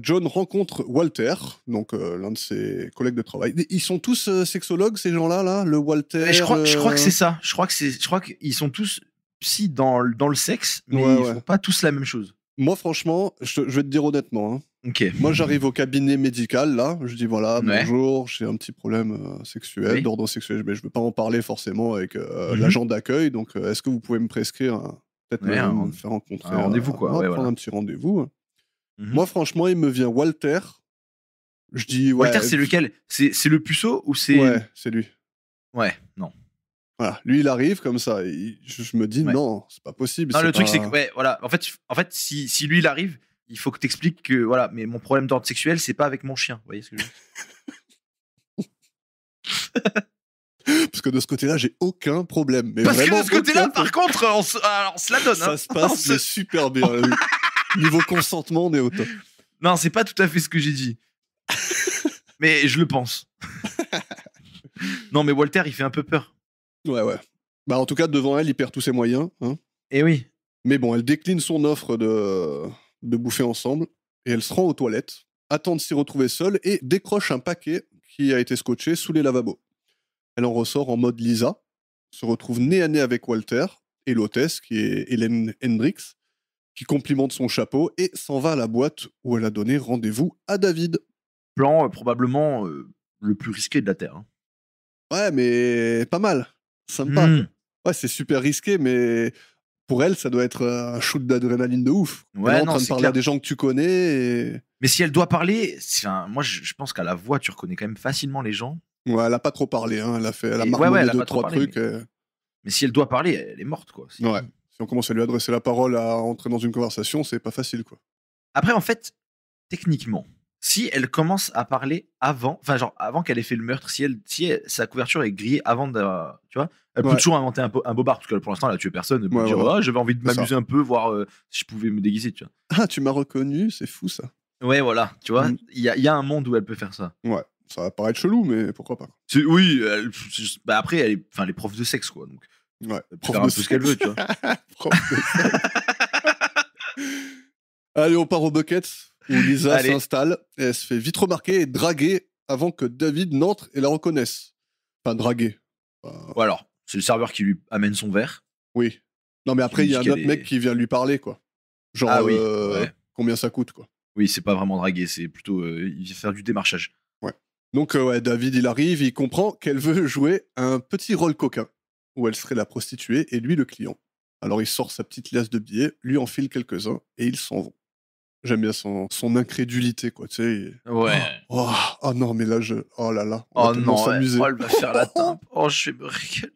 John rencontre Walter, donc l'un de ses collègues de travail. Ils sont tous sexologues, ces gens-là, là. Le Walter. Et je crois que c'est ça. Je crois qu'ils sont tous psy dans le sexe, mais Ouais, ils ouais. font pas tous la même chose. Moi, franchement, je vais te dire honnêtement. Hein. Ok. Moi, j'arrive au cabinet médical, là. Je dis voilà, Ouais. bonjour, j'ai un petit problème sexuel, Oui. d'ordre sexuel, mais je veux pas en parler forcément avec Mhm. l'agent d'accueil. Donc, est-ce que vous pouvez me prescrire peut-être Ouais, me faire rencontrer un rendez-vous, quoi. Ouais, prendre voilà. un petit rendez-vous. Mhm. Moi, franchement, il me vient Walter. Je dis ouais. Walter, c'est lequel? C'est le puceau ou c'est. Ouais, c'est lui. Ouais, non. Voilà, lui, il arrive comme ça. Et je me dis Ouais. non, c'est pas possible. Non, le truc, pas- c'est que, ouais, voilà. En fait si lui, il arrive, il faut que t'expliques que, voilà, mais mon problème d'ordre sexuel, c'est pas avec mon chien. Vous voyez ce que je veux dire? Parce que de ce côté-là, j'ai aucun problème. Mais Parce que vraiment de ce côté-là, aucun par contre, on se la donne. ça hein. se passe On se- mais super bien. Niveau consentement, on est au top. Non, c'est pas tout à fait ce que j'ai dit. Mais je le pense. Non, mais Walter, il fait un peu peur. Ouais, ouais. Bah, en tout cas, devant elle, il perd tous ses moyens. Hein. Eh oui. Mais bon, elle décline son offre de bouffer ensemble et elle se rend aux toilettes, attend de s'y retrouver seule et décroche un paquet qui a été scotché sous les lavabos. Elle en ressort en mode Lisa, se retrouve nez à nez avec Walter et l'hôtesse, qui est Hélène Hendricks, qui complimente son chapeau et s'en va à la boîte où elle a donné rendez-vous à David. Plan probablement le plus risqué de la Terre. Hein. Ouais, mais pas mal. Sympa. Hmm. Ouais, c'est super risqué, mais pour elle, ça doit être un shoot d'adrénaline de ouf. Ouais, Elle est en non, train de c'est parler clair. à des gens que tu connais et... Mais si elle doit parler, moi je pense qu'à la voix, tu reconnais quand même facilement les gens. Ouais, elle a pas trop parlé, hein. Elle a Et- ouais, marmonné elle a deux, pas trop trois parlé, trucs. Mais si elle doit parler, elle est morte, quoi. C'est- Ouais. Si on commence à lui adresser la parole, à entrer dans une conversation, c'est pas facile, quoi. Après, en fait, techniquement, si elle commence à parler avant qu'elle ait fait le meurtre, sa couverture est grillée avant de, tu vois, elle peut Ouais. toujours inventer un bobard parce que pour l'instant elle a tué personne. Elle peut Ouais, dire ouais. ah, j'avais envie de C'est m'amuser un peu, voir si je pouvais me déguiser, tu vois. Ah, tu m'as reconnu, c'est fou, ça. Ouais, voilà, tu vois, Mm. il y a un monde où elle peut faire ça. Ouais, ça va paraître chelou, mais pourquoi pas. Oui, bah après, elle est prof de sexe, quoi. Donc, Ouais, elle peut faire un peu ce qu'elle veut, tu vois. Prof de sexe. Allez, on part au bucket, où Lisa Allez. s'installe, et elle se fait vite remarquer et draguer avant que David n'entre et la reconnaisse. Enfin, draguer. Ou alors, c'est le serveur qui lui amène son verre. Oui. Non, mais après, Qui il y a un dit autre qu'elle mec est- qui vient lui parler, quoi. Genre, Ah oui, ouais. combien ça coûte, quoi. Oui, c'est pas vraiment draguer, c'est plutôt il vient faire du démarchage. Donc, ouais, David, il arrive, il comprend qu'elle veut jouer un petit rôle coquin, où elle serait la prostituée et lui le client. Alors, il sort sa petite liasse de billets, lui enfile quelques-uns, et ils s'en vont. J'aime bien son incrédulité, quoi, tu sais. Ouais. Oh non, mais là, oh là là, on Oh va tellement non, s'amuser. elle va faire la timpe. Oh, je vais me régaler.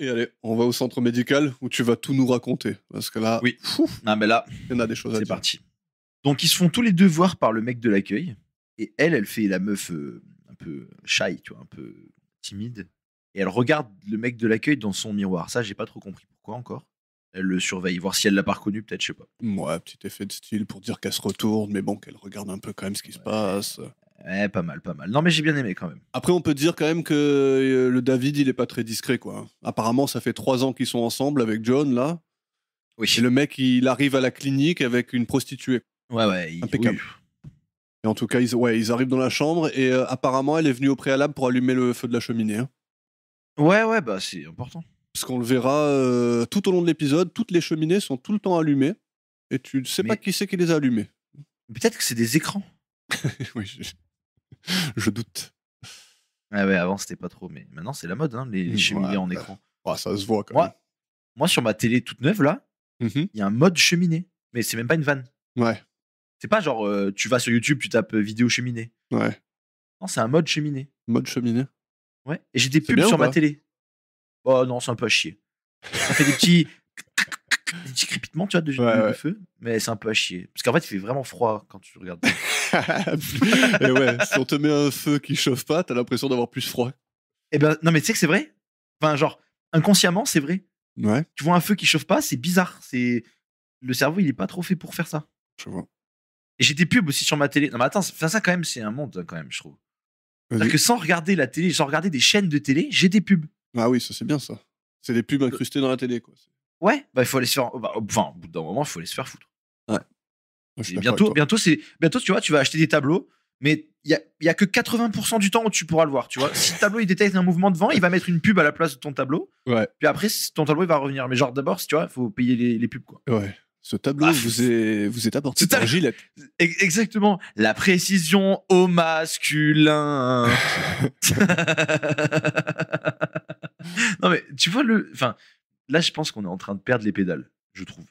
Et allez, on va au centre médical où tu vas tout nous raconter. Parce que là, Oui. Ah, mais là, il y en a des choses à c'est dire. parti. Donc, ils se font tous les deux voir par le mec de l'accueil. Et elle fait la meuf un peu shy, tu vois, un peu timide. Et elle regarde le mec de l'accueil dans son miroir. Ça, j'ai pas trop compris pourquoi encore. Elle le surveille, voir si elle l'a pas reconnu, peut-être, je sais pas. Ouais, petit effet de style pour dire qu'elle se retourne, mais bon, qu'elle regarde un peu quand même ce qui se passe. Ouais, pas mal, pas mal. Non, mais j'ai bien aimé quand même. Après, on peut dire quand même que le David, il est pas très discret, quoi. Apparemment, ça fait 3 ans qu'ils sont ensemble avec John, là. Oui. Et le mec, il arrive à la clinique avec une prostituée. Ouais, Impeccable. oui. Et en tout cas, ils arrivent dans la chambre et apparemment, elle est venue au préalable pour allumer le feu de la cheminée. Hein. Ouais, bah c'est important. Parce qu'on le verra tout au long de l'épisode, toutes les cheminées sont tout le temps allumées et tu ne sais pas qui c'est qui les a allumées. Peut-être que c'est des écrans. Oui, je doute. Ouais, avant c'était pas trop, mais maintenant c'est la mode, hein, les cheminées en écran. Ouais, ça se voit quand même. Moi, sur ma télé toute neuve, là, il y a un mode cheminée. Mais c'est même pas une vanne. Ouais. C'est pas genre, tu vas sur YouTube, tu tapes vidéo cheminée. Ouais. Non, c'est un mode cheminée. Mode cheminée. Ouais. Et j'ai des pubs bien sur ou ma pas télé. Oh non, c'est un peu à chier. Ça fait des petits crépitements, tu vois, de feu. Mais c'est un peu à chier. Parce qu'en fait, il fait vraiment froid quand tu regardes. Et ouais, si on te met un feu qui chauffe pas, t'as l'impression d'avoir plus froid. Eh ben, non, mais tu sais que c'est vrai. Enfin, genre, inconsciemment, c'est vrai. Ouais. Tu vois un feu qui chauffe pas, c'est bizarre. Le cerveau, il est pas trop fait pour faire ça. Je vois. Et j'ai des pubs aussi sur ma télé. Non, mais attends, ça quand même, c'est un monde, quand même, je trouve. C'est-à-dire que sans regarder la télé, sans regarder des chaînes de télé, j'ai des pubs. Ah oui, ça c'est bien ça. C'est des pubs incrustées dans la télé, quoi. Ouais, bah il faut aller se faire. Enfin, au bout d'un moment, il faut aller se faire foutre. Ouais. Et bientôt, tu vois, tu vas acheter des tableaux, mais il y a que 80% du temps où tu pourras le voir, tu vois. Si le tableau il détecte un mouvement de vent, il va mettre une pub à la place de ton tableau. Ouais. Puis après, ton tableau il va revenir. Mais genre d'abord, tu vois, il faut payer les pubs, quoi. Ouais. Ce tableau vous est apporté par Gillette. Exactement. La précision au masculin. Non mais tu vois enfin, là je pense qu'on est en train de perdre les pédales, je trouve.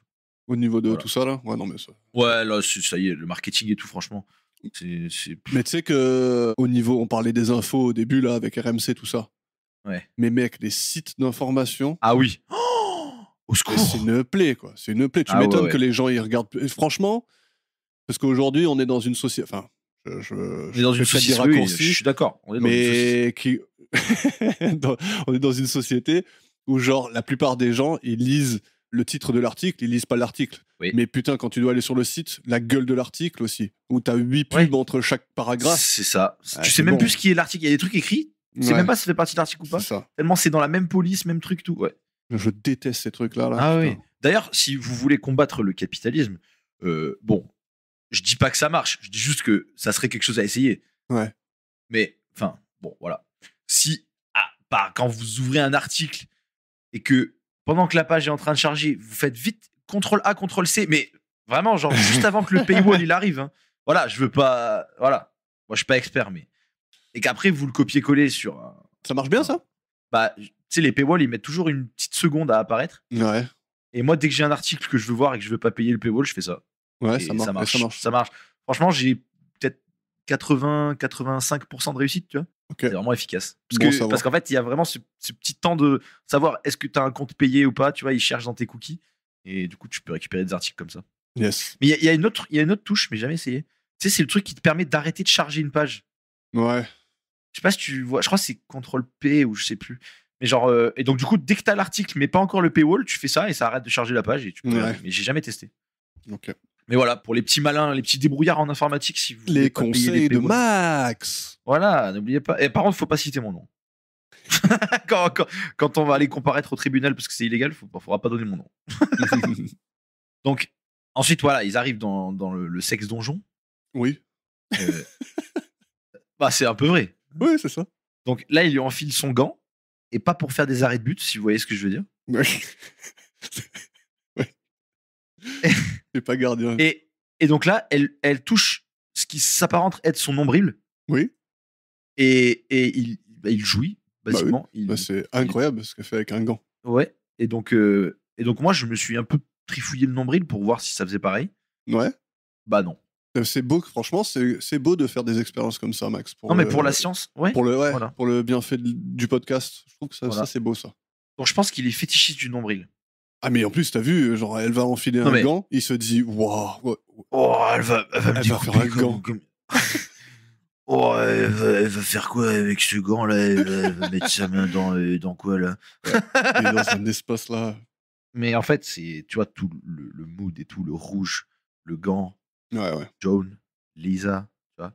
Au niveau de tout ça là, ouais non mais ça. Ouais là ça y est, le marketing et tout franchement. Mais tu sais que au niveau, on parlait des infos au début là avec RMC tout ça. Ouais. Mais mec, les sites d'information. Ah oui. Au secours. C'est une plaie, quoi. C'est une plaie. Tu m'étonnes que les gens y regardent. Franchement, parce qu'aujourd'hui, on est dans une société. Enfin, on est dans une société. Oui, je suis d'accord. On est on est dans une société où, genre, la plupart des gens, ils lisent le titre de l'article, ils lisent pas l'article. Oui. Mais putain, quand tu dois aller sur le site, la gueule de l'article aussi, où t'as 8 pubs entre chaque paragraphe. C'est ça. Tu sais même plus ce qui est l'article. Il y a des trucs écrits. Tu sais même pas si ça fait partie de l'article ou pas. Ça. Tellement c'est dans la même police, même truc, tout. Ouais. Je déteste ces trucs-là. Ah oui. D'ailleurs, si vous voulez combattre le capitalisme, bon, je dis pas que ça marche, je dis juste que ça serait quelque chose à essayer. Ouais. Mais, enfin, bon, voilà. Si, quand vous ouvrez un article et que pendant que la page est en train de charger, vous faites vite CTRL-A, CTRL-C, mais vraiment, genre, juste avant que le paywall il arrive. Hein. Voilà, je veux pas. Voilà. Moi, je suis pas expert, mais. Et qu'après, vous le copiez-collez sur. Ça marche bien, ça ? Bah, tu sais, les paywalls, ils mettent toujours une petite seconde à apparaître. Ouais. Et moi, dès que j'ai un article que je veux voir et que je veux pas payer le paywall, je fais ça. Ouais, et ça marche. Ça marche. Franchement, j'ai peut-être 80-85% de réussite, tu vois. Okay. C'est vraiment efficace. Parce qu'en fait, il y a vraiment ce petit temps de savoir est-ce que tu as un compte payé ou pas. Tu vois, ils cherchent dans tes cookies. Et du coup, tu peux récupérer des articles comme ça. Yes. Mais il y a une autre touche, mais jamais essayé. Tu sais, c'est le truc qui te permet d'arrêter de charger une page. Ouais. Je sais pas si tu vois. Je crois que c'est CTRL-P ou je sais plus. Mais genre, et donc du coup, dès que t'as l'article, mais pas encore le paywall, tu fais ça et ça arrête de charger la page et tu peux. Ouais. Mais j'ai jamais testé. Ok. Mais voilà, pour les petits malins, les petits débrouillards en informatique, si vous les conseils de Max. Voilà, n'oubliez pas. Et par contre, faut pas citer mon nom. quand on va aller comparaître au tribunal parce que c'est illégal, faudra pas donner mon nom. Donc, ensuite, voilà, ils arrivent dans le sexe donjon. Oui. Bah, c'est un peu vrai. Oui, c'est ça. Donc là, il lui enfile son gant. Et pas pour faire des arrêts de but, si vous voyez ce que je veux dire. Ouais. C'est pas gardien. Et donc là, elle touche ce qui s'apparente être son nombril. Oui. Et il jouit, basiquement. Bah oui. C'est incroyable ce qu'elle fait avec un gant. Ouais. Et donc moi, je me suis un peu trifouillé le nombril pour voir si ça faisait pareil. Ouais. Bah non. C'est beau, franchement, c'est beau de faire des expériences comme ça, Max. Non, mais pour la science, ouais. Pour le bienfait du podcast, je trouve que ça c'est beau, ça. Donc je pense qu'il est fétichiste du nombril. Ah, mais en plus, t'as vu, genre, elle va enfiler Non, un mais- gant, il se dit, waouh, Oh, elle va me Elle va découper faire un gant. Oh, elle va faire quoi avec ce gant là? Elle va mettre sa main dans quoi là? il est dans un espace là. Mais en fait, c'est, tu vois, tout le mood et tout, le rouge, le gant, Ouais. Joan, Lisa, tu vois.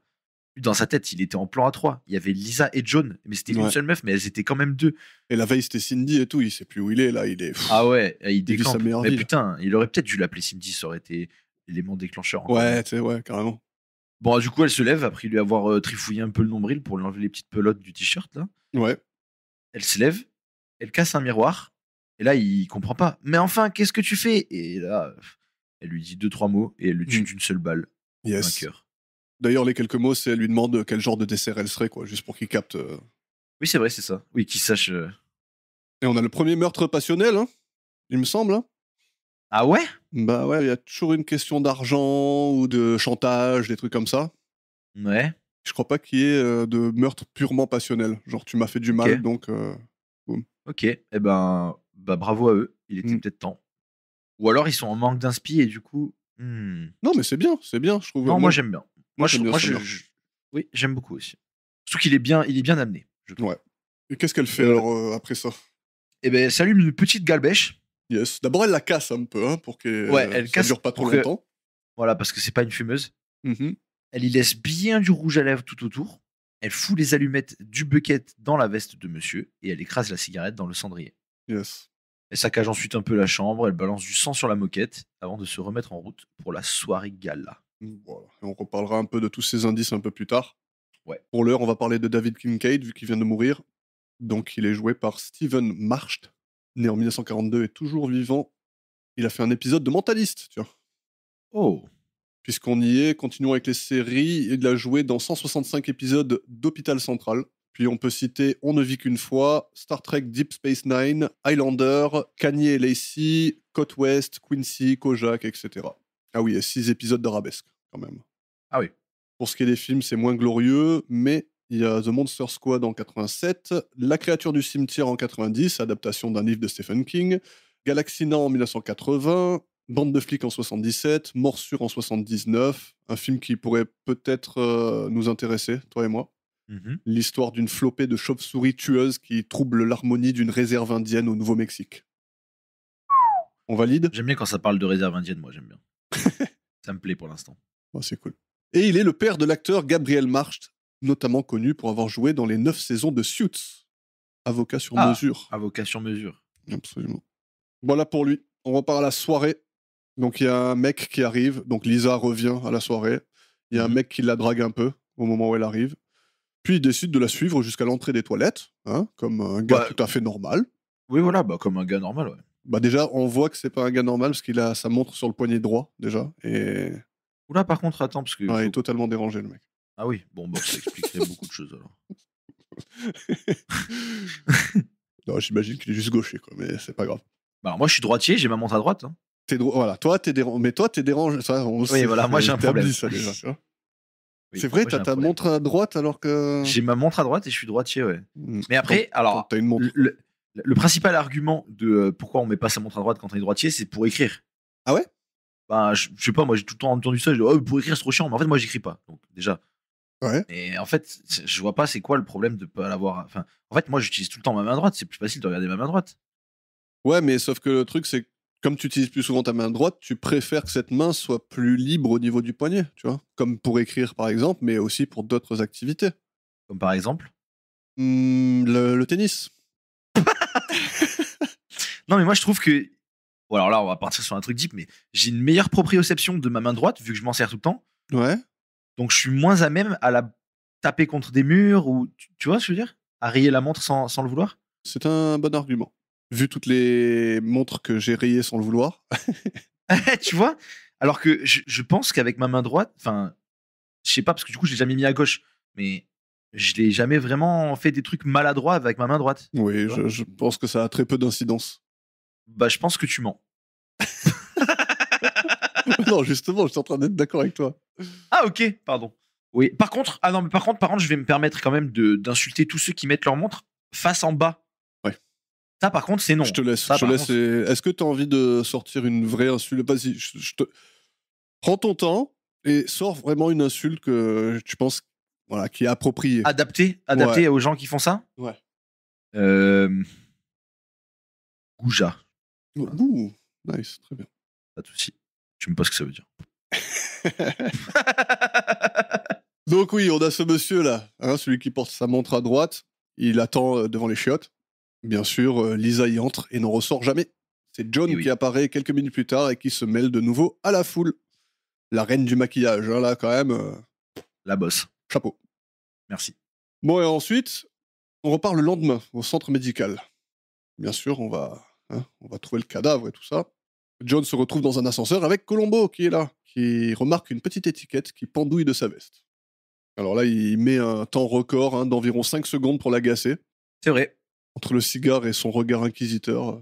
Lui, dans sa tête, il était en plan A3. Il y avait Lisa et Joan, mais c'était une Ouais. seule meuf, mais elles étaient quand même deux. Et la veille, c'était Cindy et tout, il sait plus où il est là, il est. Ah ouais, il vit sa déclenche. meilleure Mais vie. putain, il aurait peut-être dû l'appeler Cindy, ça aurait été l'élément déclencheur. encore. Ouais, tu sais, ouais, carrément. Bon, du coup, elle se lève après lui avoir trifouillé un peu le nombril pour lui enlever les petites pelotes du t-shirt là. Ouais. Elle se lève, elle casse un miroir, et là, il comprend pas. Mais enfin, qu'est-ce que tu fais? Et là, elle lui dit 2-3 mots et elle le tue d'une seule balle. Un Yes. cœur. D'ailleurs, les quelques mots, c'est elle lui demande quel genre de dessert elle serait, quoi, juste pour qu'il capte. Oui, c'est vrai, c'est ça. Oui, qu'il sache. Et on a le premier meurtre passionnel, hein, il me semble. Hein. Ah ouais? Bah ouais, il y a toujours une question d'argent ou de chantage, des trucs comme ça. Ouais. Je crois pas qu'il y ait de meurtre purement passionnel. Genre, tu m'as fait du mal, Ok. donc. Ok. Eh ben, bah bravo à eux. Il était peut-être temps. Ou alors ils sont en manque d'inspi et du coup. Non, mais c'est bien, je trouve. Non, moi j'aime bien. Moi, j'aime bien ce meurtre. Oui, j'aime beaucoup aussi. Surtout qu'il est bien amené. Je trouve. Ouais. Et qu'est-ce qu'elle fait alors après ça? Eh ben, ça allume une petite galbèche. Yes. D'abord, elle la casse un peu, hein, pour que Ouais, elle ça casse dure pas trop pour que- longtemps. Voilà, parce que c'est pas une fumeuse. Mhm. Elle y laisse bien du rouge à lèvres tout autour. Elle fout les allumettes du bucket dans la veste de monsieur et elle écrase la cigarette dans le cendrier. Yes. Elle saccage ensuite un peu la chambre, elle balance du sang sur la moquette avant de se remettre en route pour la soirée gala. Voilà. Et on reparlera un peu de tous ces indices un peu plus tard. Ouais. Pour l'heure, on va parler de David Kincaid, vu qu'il vient de mourir. Donc, il est joué par Stephen Marcht, né en 1942 et toujours vivant. Il a fait un épisode de Mentaliste, tu vois. Oh, Puisqu'on y est, continuons avec les séries. Il a joué dans 165 épisodes d'Hôpital Central. Puis on peut citer On ne vit qu'une fois, Star Trek Deep Space Nine, Highlander, Kanye et Lacey, Côte Ouest, Quincy, Kojak, etc. Ah oui, et 6 épisodes d'Arabesque, quand même. Ah oui. Pour ce qui est des films, c'est moins glorieux, mais il y a The Monster Squad en 87, La créature du cimetière en 90, adaptation d'un livre de Stephen King, Galaxina en 1980, Bande de flics en 77, Morsure en 79, un film qui pourrait peut-être nous intéresser, toi et moi. Mhm. L'histoire d'une flopée de chauves-souris tueuses qui troublent l'harmonie d'une réserve indienne au Nouveau-Mexique. On valide? J'aime bien quand ça parle de réserve indienne, moi j'aime bien. Ça me plaît pour l'instant. Oh, c'est cool. Et il est le père de l'acteur Gabriel Marcht, notamment connu pour avoir joué dans les 9 saisons de Suits. Avocat sur mesure. Avocat sur mesure. Absolument. Voilà pour lui. On repart à la soirée. Donc il y a un mec qui arrive. Donc Lisa revient à la soirée. Il y a un mec qui la drague un peu au moment où elle arrive. Puis il décide de la suivre jusqu'à l'entrée des toilettes, hein, comme un gars Bah, tout à fait normal. Oui, voilà, bah, comme un gars normal, ouais. Bah déjà, on voit que c'est pas un gars normal parce qu'il a sa montre sur le poignet droit déjà. Et Oula, par contre, attends, parce que. il faut- est totalement dérangé le mec. Ah oui, bon, bah, ça expliquerait beaucoup de choses alors. Non, j'imagine qu'il est juste gaucher, quoi, mais c'est pas grave. Bah, alors, moi, je suis droitier, j'ai ma montre à droite. Hein. Voilà, toi, t'es dérangé. Mais toi, t'es dérangé. Ça, on Oui, voilà, moi, j'ai un établi problème. ça, déjà, tu vois. Oui, C'est vrai, moi, j'ai t'as un ta problème. montre à droite alors que. J'ai ma montre à droite et je suis droitier, ouais. Mais après, Quand alors, t'as une montre. le principal argument de pourquoi on met pas sa montre à droite quand on est droitier, c'est pour écrire. Ah ouais? Bah, je sais pas, moi j'ai tout le temps entendu ça, je dis, oh, pour écrire c'est trop chiant, mais en fait moi j'écris pas, donc déjà. Ouais. Et en fait, je vois pas c'est quoi le problème de pas l'avoir. Enfin, en fait, moi j'utilise tout le temps ma main droite, c'est plus facile de regarder ma main droite. Ouais, mais sauf que le truc, c'est que comme tu utilises plus souvent ta main droite, tu préfères que cette main soit plus libre au niveau du poignet, tu vois. Comme pour écrire, par exemple, mais aussi pour d'autres activités. Comme par exemple. Le tennis. Non, mais moi je trouve que. Bon, alors là, on va partir sur un truc deep, mais j'ai une meilleure proprioception de ma main droite, vu que je m'en sers tout le temps. Ouais. Donc je suis moins à même à la taper contre des murs, ou. Tu vois ce que je veux dire? À rayer la montre sans le vouloir. C'est un bon argument. Vu toutes les montres que j'ai rayées sans le vouloir. Tu vois? Alors que je pense qu'avec ma main droite, enfin, je sais pas, parce que du coup, je l'ai jamais mis à gauche, mais je l'ai jamais vraiment fait des trucs maladroits avec ma main droite. Oui, Tu vois? je pense que ça a très peu d'incidence. Bah, je pense que tu mens. Non, justement, je suis en train d'être d'accord avec toi. Ah, ok, pardon. Oui, par contre, je vais me permettre quand même d'insulter tous ceux qui mettent leur montre face en bas. Ouais. Ça, par contre, c'est non. Je te laisse. Ça, je te par laisse. contre, Est-ce que tu as envie de sortir une vraie insulte? Vas-y, prends ton temps et sors vraiment une insulte que tu penses voilà, qui est appropriée. adapté Ouais. aux gens qui font ça. Ouais. Gouja, Ouh, nice, très bien. pas de souci. Je sais même pas ce que ça veut dire. Donc oui, on a ce monsieur-là, hein, celui qui porte sa montre à droite. Il attend devant les chiottes. Bien sûr, Lisa y entre et n'en ressort jamais. C'est John Eh oui. qui apparaît quelques minutes plus tard et qui se mêle de nouveau à la foule. La reine du maquillage, hein, là, quand même, La bosse. chapeau. Merci. Bon, et ensuite, on repart le lendemain au centre médical. Bien sûr, on va trouver le cadavre et tout ça. John se retrouve dans un ascenseur avec Colombo qui est là, qui remarque une petite étiquette qui pendouille de sa veste. Alors là, il met un temps record hein, d'environ 5 secondes pour l'agacer. C'est vrai. Entre le cigare et son regard inquisiteur.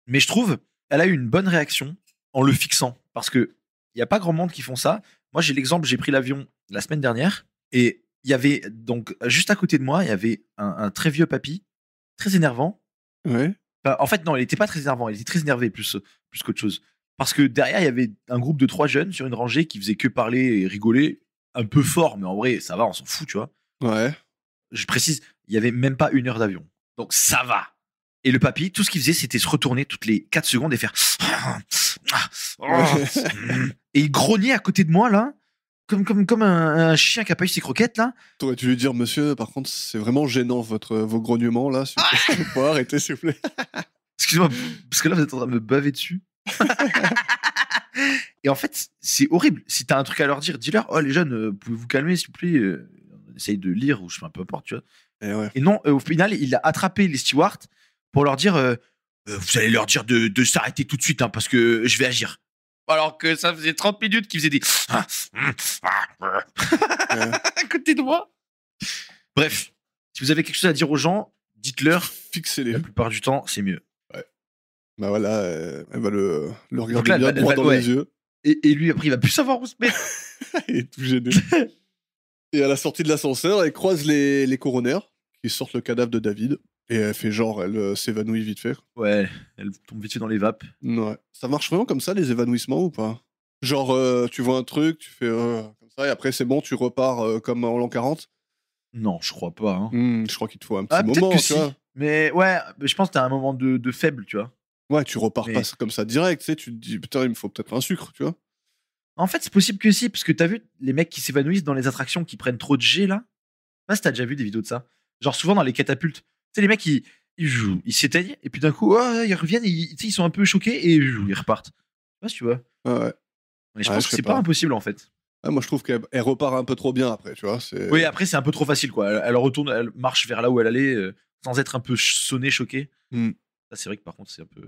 Mais je trouve, elle a eu une bonne réaction en le fixant. Parce que il n'y a pas grand monde qui font ça. Moi, j'ai l'exemple, j'ai pris l'avion la semaine dernière et il y avait, donc, juste à côté de moi, il y avait un très vieux papy, très énervant. Ouais. Enfin, en fait, non, il était pas très énervant, il était très énervé plus qu'autre chose. Parce que derrière, il y avait un groupe de 3 jeunes sur une rangée qui faisaient que parler et rigoler, un peu fort, mais en vrai, ça va, on s'en fout, tu vois. Ouais. Je précise, il y avait même pas 1 heure d'avion. Donc ça va. Et le papy, tout ce qu'il faisait, c'était se retourner toutes les 4 secondes et faire. Et il grognait à côté de moi, là, comme un chien qui a pas eu ses croquettes, là. T'aurais dû lui dire, monsieur, par contre, c'est vraiment gênant vos grognements là. S'il vous plaît. Vous pouvez arrêter, s'il vous plaît. Excuse-moi, parce que là, vous êtes en train de me baver dessus. Et en fait, c'est horrible. Si t'as un truc à leur dire, dis-leur, oh les jeunes, pouvez vous calmer, s'il vous plaît. On essaye de lire, ou je sais pas, peu importe, tu vois. Et ouais. Et non, au final, il a attrapé les stewards pour leur dire vous allez leur dire de s'arrêter tout de suite, hein, parce que je vais agir. Alors que ça faisait 30 minutes qu'ils faisaient des. à côté de moi. Bref, si vous avez quelque chose à dire aux gens, dites-leur. Fixez-les. La plupart du temps, c'est mieux. Bah voilà, elle va le regarder là, bien elle droit va- dans ouais. les yeux. Et lui, après, il va plus savoir où se mettre. Il est tout gêné. Et à la sortie de l'ascenseur, elle croise les coronaires qui sortent le cadavre de David. Et elle fait genre, elle s'évanouit vite fait. Ouais, elle tombe vite fait dans les vapes. Ouais. Ça marche vraiment comme ça, les évanouissements ou pas? Genre, tu vois un truc, tu fais comme ça, et après c'est bon, tu repars comme en l'an 40. Non, je crois pas. Hein. Je crois qu'il te faut un petit Ah, peut-être moment, que tu si. vois. Mais ouais, je pense que t'as un moment de faible, tu vois. Ouais, tu repars Mais- pas comme ça direct, tu sais, tu te dis, putain, il me faut peut-être un sucre, tu vois. En fait, c'est possible que si, parce que t'as vu les mecs qui s'évanouissent dans les attractions qui prennent trop de G, là. Je sais pas si t'as déjà vu des vidéos de ça. Genre, souvent dans les catapultes. Tu sais, les mecs, ils jouent, ils s'éteignent, et puis d'un coup, ils reviennent, tu sais, ils sont un peu choqués, et ils repartent. Je sais pas si tu vois. Ouais. Mais je Ouais, pense je que sais c'est pas pas. impossible, en fait. Ah, moi, je trouve qu'elle repart un peu trop bien après, tu vois. Oui, après, c'est un peu trop facile, quoi. Elle retourne, elle marche vers là où elle allait, sans être un peu sonnée, choquée. Hmm. Ça, c'est vrai que par contre, c'est un peu.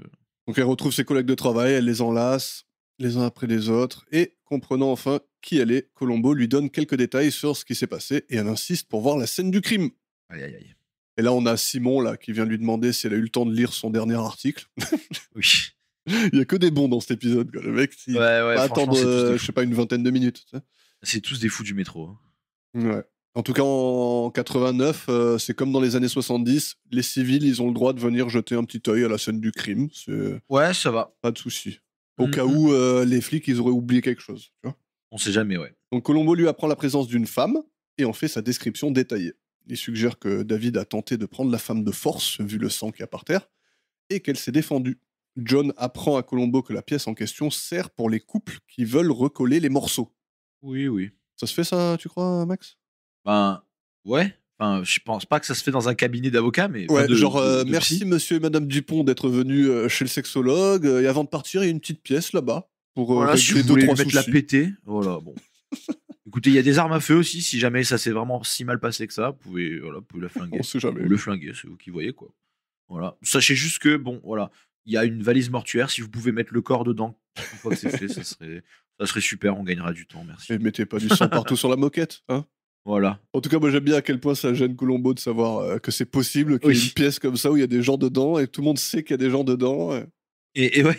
Donc elle retrouve ses collègues de travail, elle les enlace, les uns après les autres, et comprenant enfin qui elle est, Colombo lui donne quelques détails sur ce qui s'est passé, et elle insiste pour voir la scène du crime. Aïe, aïe, aïe. Et là, on a Simon là, qui vient lui demander si elle a eu le temps de lire son dernier article. Oui. Il y a que des bons dans cet épisode, quoi. Le mec, il Ouais, va franchement, attendre, c'est tous des je fous. sais pas, une vingtaine de minutes. Tu sais. C'est tous des fous du métro. Hein. Ouais. En tout cas, en 89, c'est comme dans les années 70, les civils, ils ont le droit de venir jeter un petit œil à la scène du crime. C'est Ouais, ça va. pas de souci. Au Mm, cas où les flics, ils auraient oublié quelque chose. Tu vois. On sait jamais, ouais. Donc Colombo lui apprend la présence d'une femme et en fait sa description détaillée. Il suggère que David a tenté de prendre la femme de force, vu le sang qu'il y a par terre, et qu'elle s'est défendue. John apprend à Colombo que la pièce en question sert pour les couples qui veulent recoller les morceaux. Oui, oui. Ça se fait ça, tu crois, Max? Ben, ouais. Enfin, je pense pas que ça se fait dans un cabinet d'avocat, mais. Ouais, enfin, genre de merci psy. monsieur et madame Dupont d'être venus chez le sexologue, et avant de partir, il y a une petite pièce là-bas pour Voilà, si régler vous voulez deux, lui trois mettre la soucis. péter. Voilà, bon. Écoutez, il y a des armes à feu aussi. Si jamais ça s'est vraiment si mal passé que ça, vous pouvez la flinguer. On sait jamais. Ou le flinguer, c'est vous qui voyez, quoi. Voilà. Sachez juste que, bon, voilà. Il y a une valise mortuaire. Si vous pouvez mettre le corps dedans, une fois que c'est fait, ça serait super. On gagnera du temps. Merci. Et mettez pas du sang partout sur la moquette, hein. Voilà. En tout cas, moi j'aime bien à quel point ça gêne Colombo de savoir que c'est possible qu'il y ait Oui. une pièce comme ça où il y a des gens dedans et tout le monde sait qu'il y a des gens dedans. Et ouais.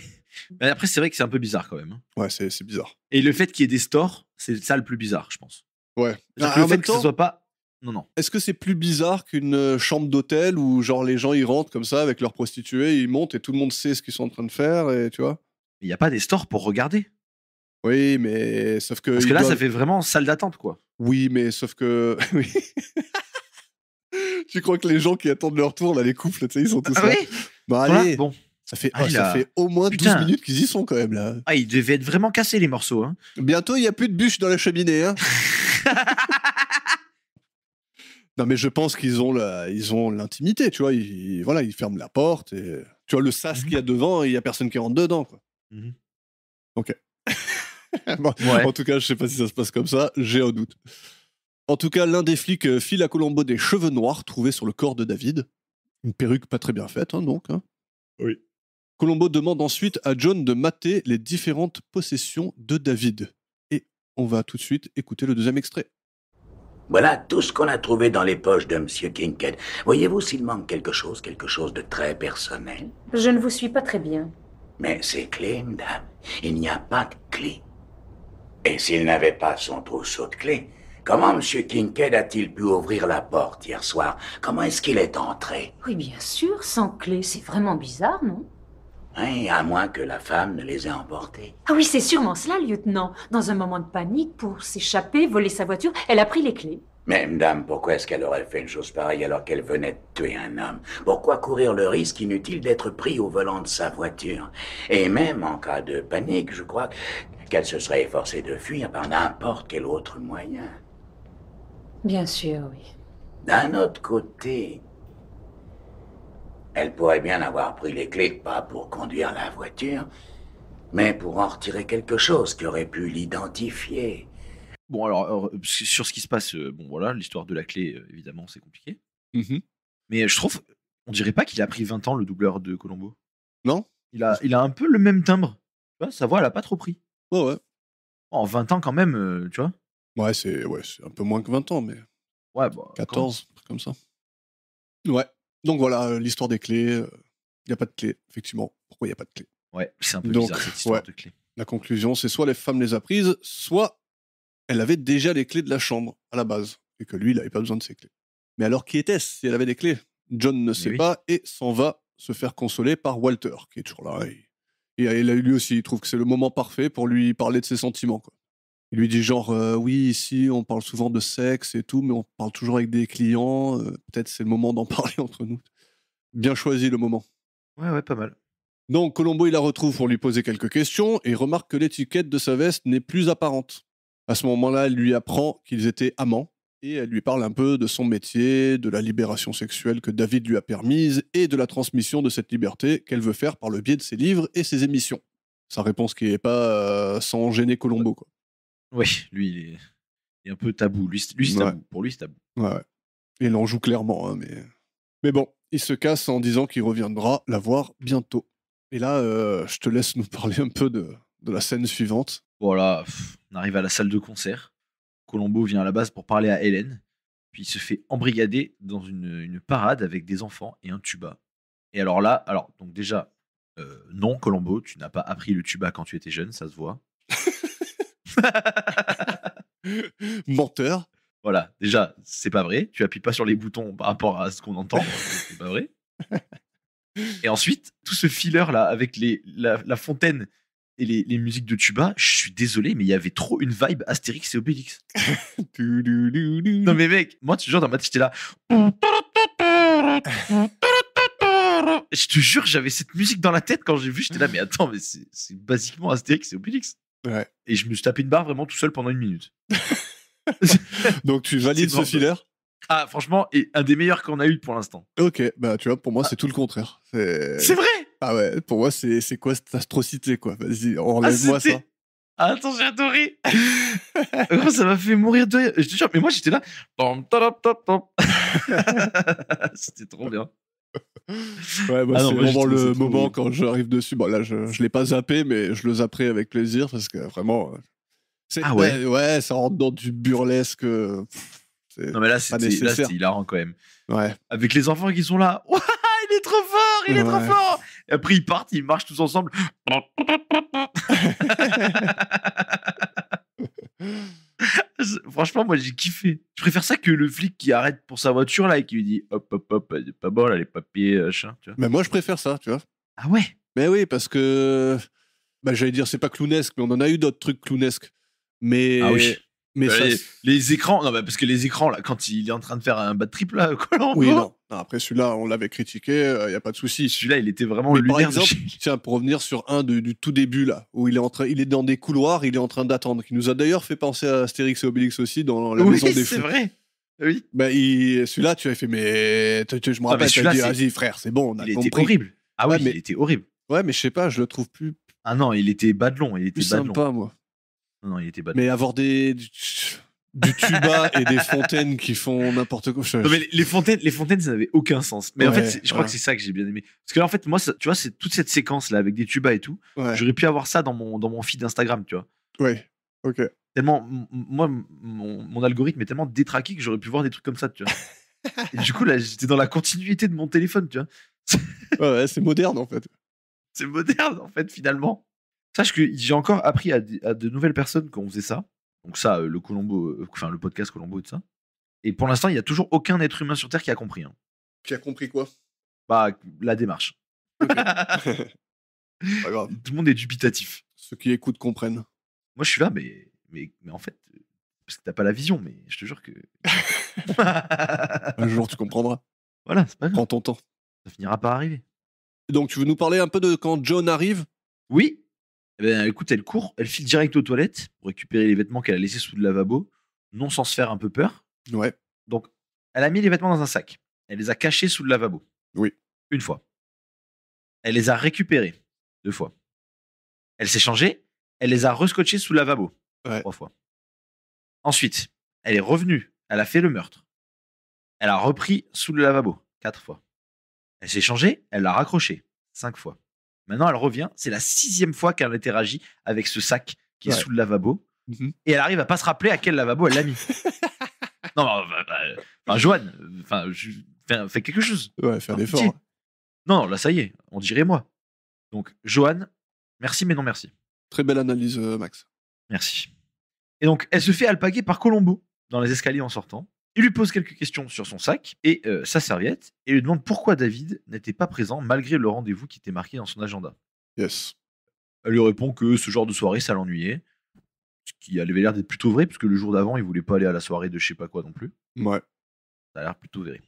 Mais après, c'est vrai que c'est un peu bizarre quand même. Hein. Ouais, c'est bizarre. Et le fait qu'il y ait des stores, c'est ça le plus bizarre, je pense. Ouais. C'est-à-dire Ah, que le en fait même que ce temps, soit pas. Non. Est-ce que c'est plus bizarre qu'une chambre d'hôtel où genre les gens ils rentrent comme ça avec leurs prostituées, ils montent et tout le monde sait ce qu'ils sont en train de faire et tu vois? Il n'y a pas des stores pour regarder. Oui, mais sauf que Parce ils que là, doivent- ça fait vraiment salle d'attente, quoi. Oui, mais sauf que oui. Tu crois que les gens qui attendent leur tour, là, les couples, tu sais, ils sont tous là. oui. Bah Voilà, allez, bon. ça fait, Ah, il ça a- fait au moins 12 Putain. minutes qu'ils y sont quand même là. Ah, ils devaient être vraiment cassés, les morceaux. Hein. Bientôt, il n'y a plus de bûches dans la cheminée. Hein. Non, mais je pense qu'ils ont l'intimité, tu vois. Voilà, ils ferment la porte et tu vois le sas qu'il y a devant, il n'y a personne qui rentre dedans, quoi. Mhm. Ok. Bon, Ouais. En tout cas, je sais pas si ça se passe comme ça, j'ai un doute. En tout cas, l'un des flics file à Colombo des cheveux noirs trouvés sur le corps de David. Une perruque pas très bien faite, hein, donc. Hein. Oui. Colombo demande ensuite à John de mater les différentes possessions de David. Et on va tout de suite écouter le deuxième extrait. Voilà tout ce qu'on a trouvé dans les poches de M. Kincaid. Voyez-vous s'il manque quelque chose de très personnel? Je ne vous suis pas très bien. Mais ces clés, madame, il n'y a pas de clé. Et s'il n'avait pas son trousseau de clés, comment M. Kincaid a-t-il pu ouvrir la porte hier soir? Comment est-ce qu'il est entré? Oui, bien sûr, sans clé. C'est vraiment bizarre, non? Hein, à moins que la femme ne les ait emportés. Ah oui, c'est sûrement cela, lieutenant. Dans un moment de panique, pour s'échapper, voler sa voiture, elle a pris les clés. Mais, madame, pourquoi est-ce qu'elle aurait fait une chose pareille alors qu'elle venait de tuer un homme? Pourquoi courir le risque inutile d'être pris au volant de sa voiture? Et même en cas de panique, je crois qu'elle se serait efforcée de fuir par n'importe quel autre moyen. Bien sûr, oui. D'un autre côté, elle pourrait bien avoir pris les clés, pas pour conduire la voiture, mais pour en retirer quelque chose qui aurait pu l'identifier. Bon, alors, sur ce qui se passe, bon, voilà, l'histoire de la clé, évidemment, c'est compliqué. Mhm. Mais je trouve, on dirait pas qu'il a pris 20 ans, le doubleur de Colombo. Non? Il a un peu le même timbre. Tu vois, sa voix, elle a pas trop pris. Ouais. En 20 ans, quand même, tu vois. Ouais, c'est un peu moins que 20 ans, mais Ouais, bah. 14, comme ça. Ouais. Donc voilà, l'histoire des clés. Il n'y a pas de clé, effectivement. Pourquoi il n'y a pas de clé? Ouais, c'est un peu Donc, bizarre cette histoire ouais. de clé. La conclusion, c'est soit les femmes les a prises, soit elle avait déjà les clés de la chambre à la base, et que lui, il n'avait pas besoin de ses clés. Mais alors, qui était-ce si elle avait des clés? John ne sait oui. pas et s'en va se faire consoler par Walter, qui est toujours là. Et lui aussi, il trouve que c'est le moment parfait pour lui parler de ses sentiments, quoi. Il lui dit genre, oui, ici, on parle souvent de sexe et tout, mais on parle toujours avec des clients. Peut-être c'est le moment d'en parler entre nous. Bien choisi le moment. Ouais, pas mal. Donc, Colombo, il la retrouve pour lui poser quelques questions et remarque que l'étiquette de sa veste n'est plus apparente. À ce moment-là, elle lui apprend qu'ils étaient amants et elle lui parle un peu de son métier, de la libération sexuelle que David lui a permise et de la transmission de cette liberté qu'elle veut faire par le biais de ses livres et ses émissions. Sa réponse qui n'est pas sans gêner Colombo, quoi. Oui, lui, il est un peu tabou. Lui, c'est Ouais. tabou. Pour lui, c'est tabou. Ouais. Et il en joue clairement, hein, mais bon, il se casse en disant qu'il reviendra la voir bientôt. Et là, je te laisse nous parler un peu de la scène suivante. Voilà, on arrive à la salle de concert. Colombo vient à la base pour parler à Hélène. Puis il se fait embrigader dans une parade avec des enfants et un tuba. Et alors là, donc déjà, non, Colombo, tu n'as pas appris le tuba quand tu étais jeune, ça se voit. Menteur. Voilà, déjà, c'est pas vrai. Tu appuies pas sur les boutons par rapport à ce qu'on entend. C'est pas vrai. Et ensuite, tout ce filler là avec la fontaine et les musiques de tuba, je suis désolé, mais il y avait trop une vibe Astérix et Obélix. Non mais mec, moi tu jure dans ma tête j'étais là. Je te jure, j'avais cette musique dans la tête quand j'ai vu, j'étais là, mais attends, mais c'est basiquement Astérix et Obélix. Ouais. Et je me suis tapé une barre vraiment tout seul pendant 1 minute. Donc tu valides C'est ce mort. filler? Ah, franchement, et un des meilleurs qu'on a eu pour l'instant. Ok, bah tu vois, pour moi c'est tout le contraire. C'est vrai. Ah ouais, pour moi c'est quoi cette atrocité, quoi? Vas-y, enlève-moi ça. c'était- Ah, attends, j'ai adoré. Gros, ça m'a fait mourir de rire. Je te jure, mais moi j'étais là. Tom, tadam, tom, tom. C'était trop bien. Ouais, bah, Ah non, c'est moi, j'ai vraiment trouvé ça le trop moment drôle. quand j'arrive dessus. Bon, là, je l'ai pas zappé, mais je le zapperai avec plaisir parce que vraiment. Ah ouais. Ouais, ça rentre dans du burlesque. Non, mais là, pas c'était nécessaire. hilarant quand même. Ouais. Avec les enfants qui sont là. Ouah, il est trop fort, il est trop Ouais. fort. Et après, ils partent, ils marchent tous ensemble. Franchement, moi, j'ai kiffé. Je préfère ça que le flic qui arrête pour sa voiture, là, et qui lui dit hop, hop, hop, pas bon, là, les papiers, machin, tu vois. Mais moi, je préfère ça, tu vois. Ah ouais? Mais oui, parce que. Bah, j'allais dire, c'est pas clownesque, mais on en a eu d'autres trucs clownesques. Mais. Ah oui. Mais ça. Les écrans, non, bah, parce que les écrans, là, quand il est en train de faire un bad trip, là, Colombo. Oui, non. Non, après, celui-là, on l'avait critiqué, y a pas de souci. Celui-là, il était vraiment Mais le par lunaire de exemple, chez- tiens, pour revenir sur un du tout début, là, où il est dans des couloirs, il est en train d'attendre, qui nous a d'ailleurs fait penser à Astérix et Obélix aussi, dans la Oui, maison des c'est fous. vrai. Oui. Bah, celui-là, tu as fait, mais je me rappelle, tu as celui-là, dit, c'est- vas-y, frère, c'est bon, on a Il était compris. horrible. Ah Ouais, oui, mais- il était horrible. Ouais, mais je sais pas, je le trouve plus Ah non, il était badlon. Il était badlon. sympa, moi. Non, il était badlon. Mais avoir du tuba et des fontaines qui font n'importe quoi. Non, mais les fontaines, ça n'avait aucun sens. Mais en Ouais, fait, je crois que c'est ça que j'ai bien aimé. Parce que là, en fait, moi, tu vois, c'est toute cette séquence là avec des tubas et tout. Ouais, J'aurais pu avoir ça dans mon feed Instagram, tu vois. ouais, ok. Tellement, moi, mon algorithme est tellement détraqué que j'aurais pu voir des trucs comme ça, tu vois. Et du coup, là, j'étais dans la continuité de mon téléphone, tu vois. Ouais, c'est moderne, en fait. C'est moderne, en fait, finalement. Sache que j'ai encore appris à de nouvelles personnes qu'on faisait ça. Donc ça, le Colombo, enfin le podcast Colombo et tout ça. Et pour l'instant, il y a toujours aucun être humain sur Terre qui a compris. Hein. Qui a compris quoi? Bah, la démarche. Pas grave. Tout le monde est dubitatif. Ceux qui écoutent comprennent. Moi, je suis là, mais en fait, parce que t'as pas la vision, mais je te jure que. Un jour, tu comprendras. Voilà, c'est pas grave. Prends ton temps. Ça finira par arriver. Donc, tu veux nous parler un peu de quand John arrive? Oui. Eh ben, écoute, elle court, elle file direct aux toilettes pour récupérer les vêtements qu'elle a laissés sous le lavabo, non sans se faire un peu peur. Ouais. Donc, elle a mis les vêtements dans un sac. Elle les a cachés sous le lavabo. Oui. Une fois. Elle les a récupérés. 2 fois. Elle s'est changée. Elle les a rescotchés sous le lavabo. Ouais. 3 fois. Ensuite, elle est revenue. Elle a fait le meurtre. Elle a repris sous le lavabo. 4 fois. Elle s'est changée. Elle l'a raccroché. 5 fois. Maintenant, elle revient. C'est la 6e fois qu'elle interagit avec ce sac qui est Ouais. sous le lavabo. Mhm. Et elle arrive à pas se rappeler à quel lavabo elle l'a mis. Non, enfin, Joanne, fais quelque chose. Ouais, faire Par l'effort. pitié. Non, là, ça y est, on dirait moi. Donc, Joanne, merci, mais non merci. Très belle analyse, Max. Merci. Et donc, elle se fait alpaguer par Colombo dans les escaliers en sortant. Il lui pose quelques questions sur son sac et sa serviette et lui demande pourquoi David n'était pas présent malgré le rendez-vous qui était marqué dans son agenda. Yes. Elle lui répond que ce genre de soirée, ça l'ennuyait. Ce qui avait l'air d'être plutôt vrai, parce que le jour d'avant, il voulait pas aller à la soirée de je sais pas quoi non plus. Ouais. Ça a l'air plutôt vrai.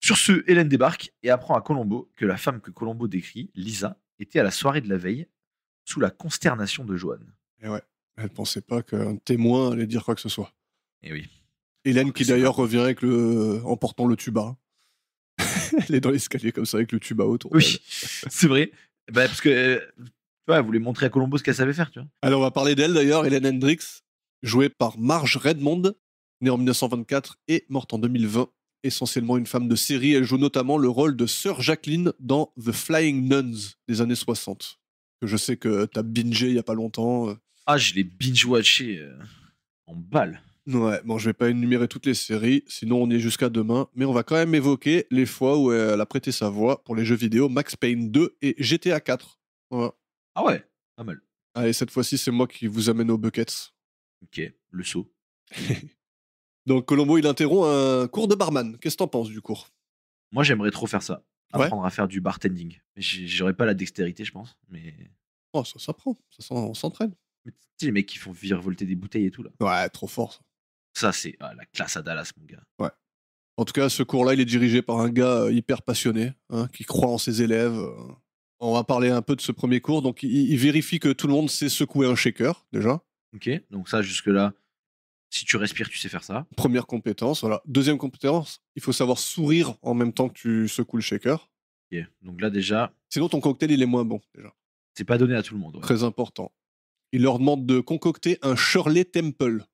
Sur ce, Hélène débarque et apprend à Colombo que la femme que Colombo décrit, Lisa, était à la soirée de la veille sous la consternation de Joanne. Et ouais. Elle pensait pas qu'un témoin allait dire quoi que ce soit. Et oui. Hélène qui C'est d'ailleurs marrant. revient en portant le tuba. Elle est dans l'escalier comme ça avec le tuba autour. Oui, d'elle. c'est vrai. Bah, parce que, tu vois, elle voulait montrer à Colombo ce qu'elle savait faire, tu vois. Alors on va parler d'elle d'ailleurs, Hélène Hendricks, jouée par Marge Redmond, née en 1924 et morte en 2020. Essentiellement une femme de série, elle joue notamment le rôle de Sœur Jacqueline dans The Flying Nuns des années 60. Que je sais que t'as bingé il y a pas longtemps. Ah, je l'ai binge-watché en balle. Ouais, bon, je vais pas énumérer toutes les séries, sinon on y est jusqu'à demain, mais on va quand même évoquer les fois où elle a prêté sa voix pour les jeux vidéo Max Payne 2 et GTA 4. Voilà. Ah ouais, pas mal. Allez, cette fois-ci, c'est moi qui vous amène aux buckets. Ok, le saut. Donc Colombo, il interrompt un cours de barman. Qu'est-ce que t'en penses du cours? Moi, j'aimerais trop faire ça. Ouais. Apprendre à faire du bartending. J'aurais pas la dextérité, je pense. Mais Oh, ça s'apprend, on s'entraîne. tu sais, les mecs qui font virevolter des bouteilles et tout, là. Ouais, trop fort. Ça. Ça, c'est la classe à Dallas, mon gars. En tout cas, ce cours-là, il est dirigé par un gars hyper passionné, hein, qui croit en ses élèves. On va parler un peu de ce premier cours. Donc, il vérifie que tout le monde sait secouer un shaker, déjà. Ok, donc ça, jusque-là, si tu respires, tu sais faire ça. Première compétence, voilà. Deuxième compétence, il faut savoir sourire en même temps que tu secoues le shaker. Ok, donc là, déjà, Sinon, ton cocktail, il est moins bon, déjà. c'est pas donné à tout le monde. Ouais. Très important. Il leur demande de concocter un Shirley Temple.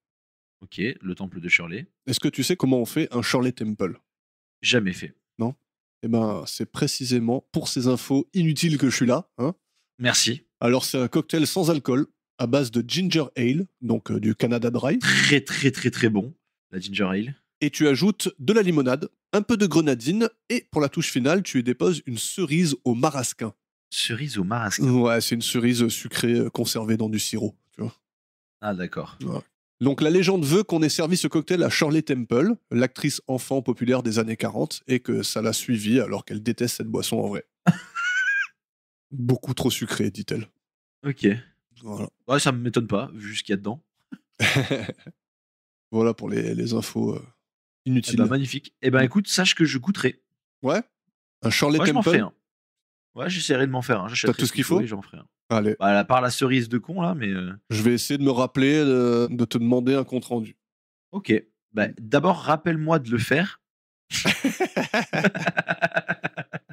Ok, le temple de Shirley. Est-ce que tu sais comment on fait un Shirley Temple? Jamais fait. Eh ben, c'est précisément pour ces infos inutiles que je suis là. Hein. Merci. Alors, c'est un cocktail sans alcool, à base de ginger ale, donc du Canada Dry. Très, très, très, très bon, la ginger ale. Et tu ajoutes de la limonade, un peu de grenadine, et pour la touche finale, tu y déposes une cerise au marasquin. Cerise au marasquin. Ouais, c'est une cerise sucrée conservée dans du sirop. Tu vois. Ah, d'accord. Ouais. Donc la légende veut qu'on ait servi ce cocktail à Shirley Temple, l'actrice enfant populaire des années 40, et que ça l'a suivie alors qu'elle déteste cette boisson en vrai. Beaucoup trop sucré, dit-elle. Ok. Voilà. Ouais, ça me m'étonne pas, vu ce qu'il y a dedans. Voilà pour les infos Eh inutiles. ben, magnifique. Eh ben, écoute, sache que je goûterai. Ouais. Un Shirley Moi, je m'en Temple. ferai un. Ouais, j'essaierai de m'en faire un. T'as tout ce qu'il faut et j'en ferai un. Allez, Bah, à part la cerise de con, là, mais. je vais essayer de me rappeler de te demander un compte rendu. Ok. Bah, d'abord, rappelle-moi de le faire.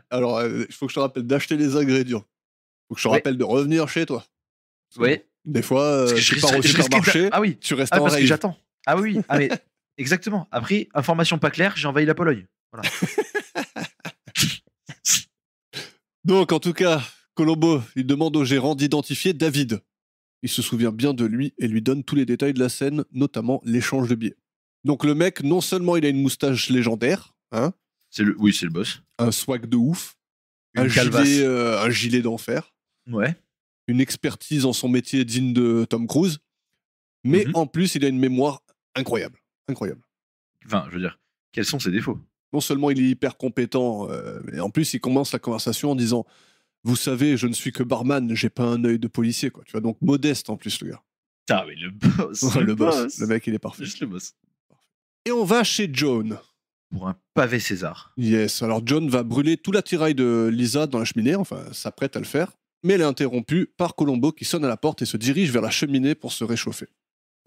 Alors, il faut que je te rappelle d'acheter les ingrédients. Il faut que je te Ouais. rappelle de revenir chez toi. Ouais. Des fois, Parce que tu pars au risquais supermarché, Ah oui. tu restes Ah, en parce que rave. j'attends. Ah oui. Ah, mais. Exactement. Après, information pas claire, j'ai envahi la Pologne. Voilà. Donc, en tout cas, Colombo, il demande au gérant d'identifier David. Il se souvient bien de lui et lui donne tous les détails de la scène, notamment l'échange de billets. Donc, le mec, non seulement il a une moustache légendaire, hein, Oui, c'est le boss. un swag de ouf, Une calvasse. un gilet d'enfer, Ouais. une expertise en son métier digne de Tom Cruise, mais Mhm. en plus, il a une mémoire incroyable. Incroyable. Enfin, je veux dire, quels sont ses défauts? Non seulement il est hyper compétent, mais en plus, il commence la conversation en disant « Vous savez, je ne suis que barman, j'ai pas un œil de policier. » quoi. Tu vois, donc modeste en plus, le gars. Ah, mais le boss. Le boss. Le mec, il est parfait. Juste le boss. Et on va chez John. Pour un pavé César. Yes, alors John va brûler tout l'attirail de Lisa dans la cheminée, enfin, s'apprête à le faire, mais elle est interrompue par Colombo qui sonne à la porte et se dirige vers la cheminée pour se réchauffer.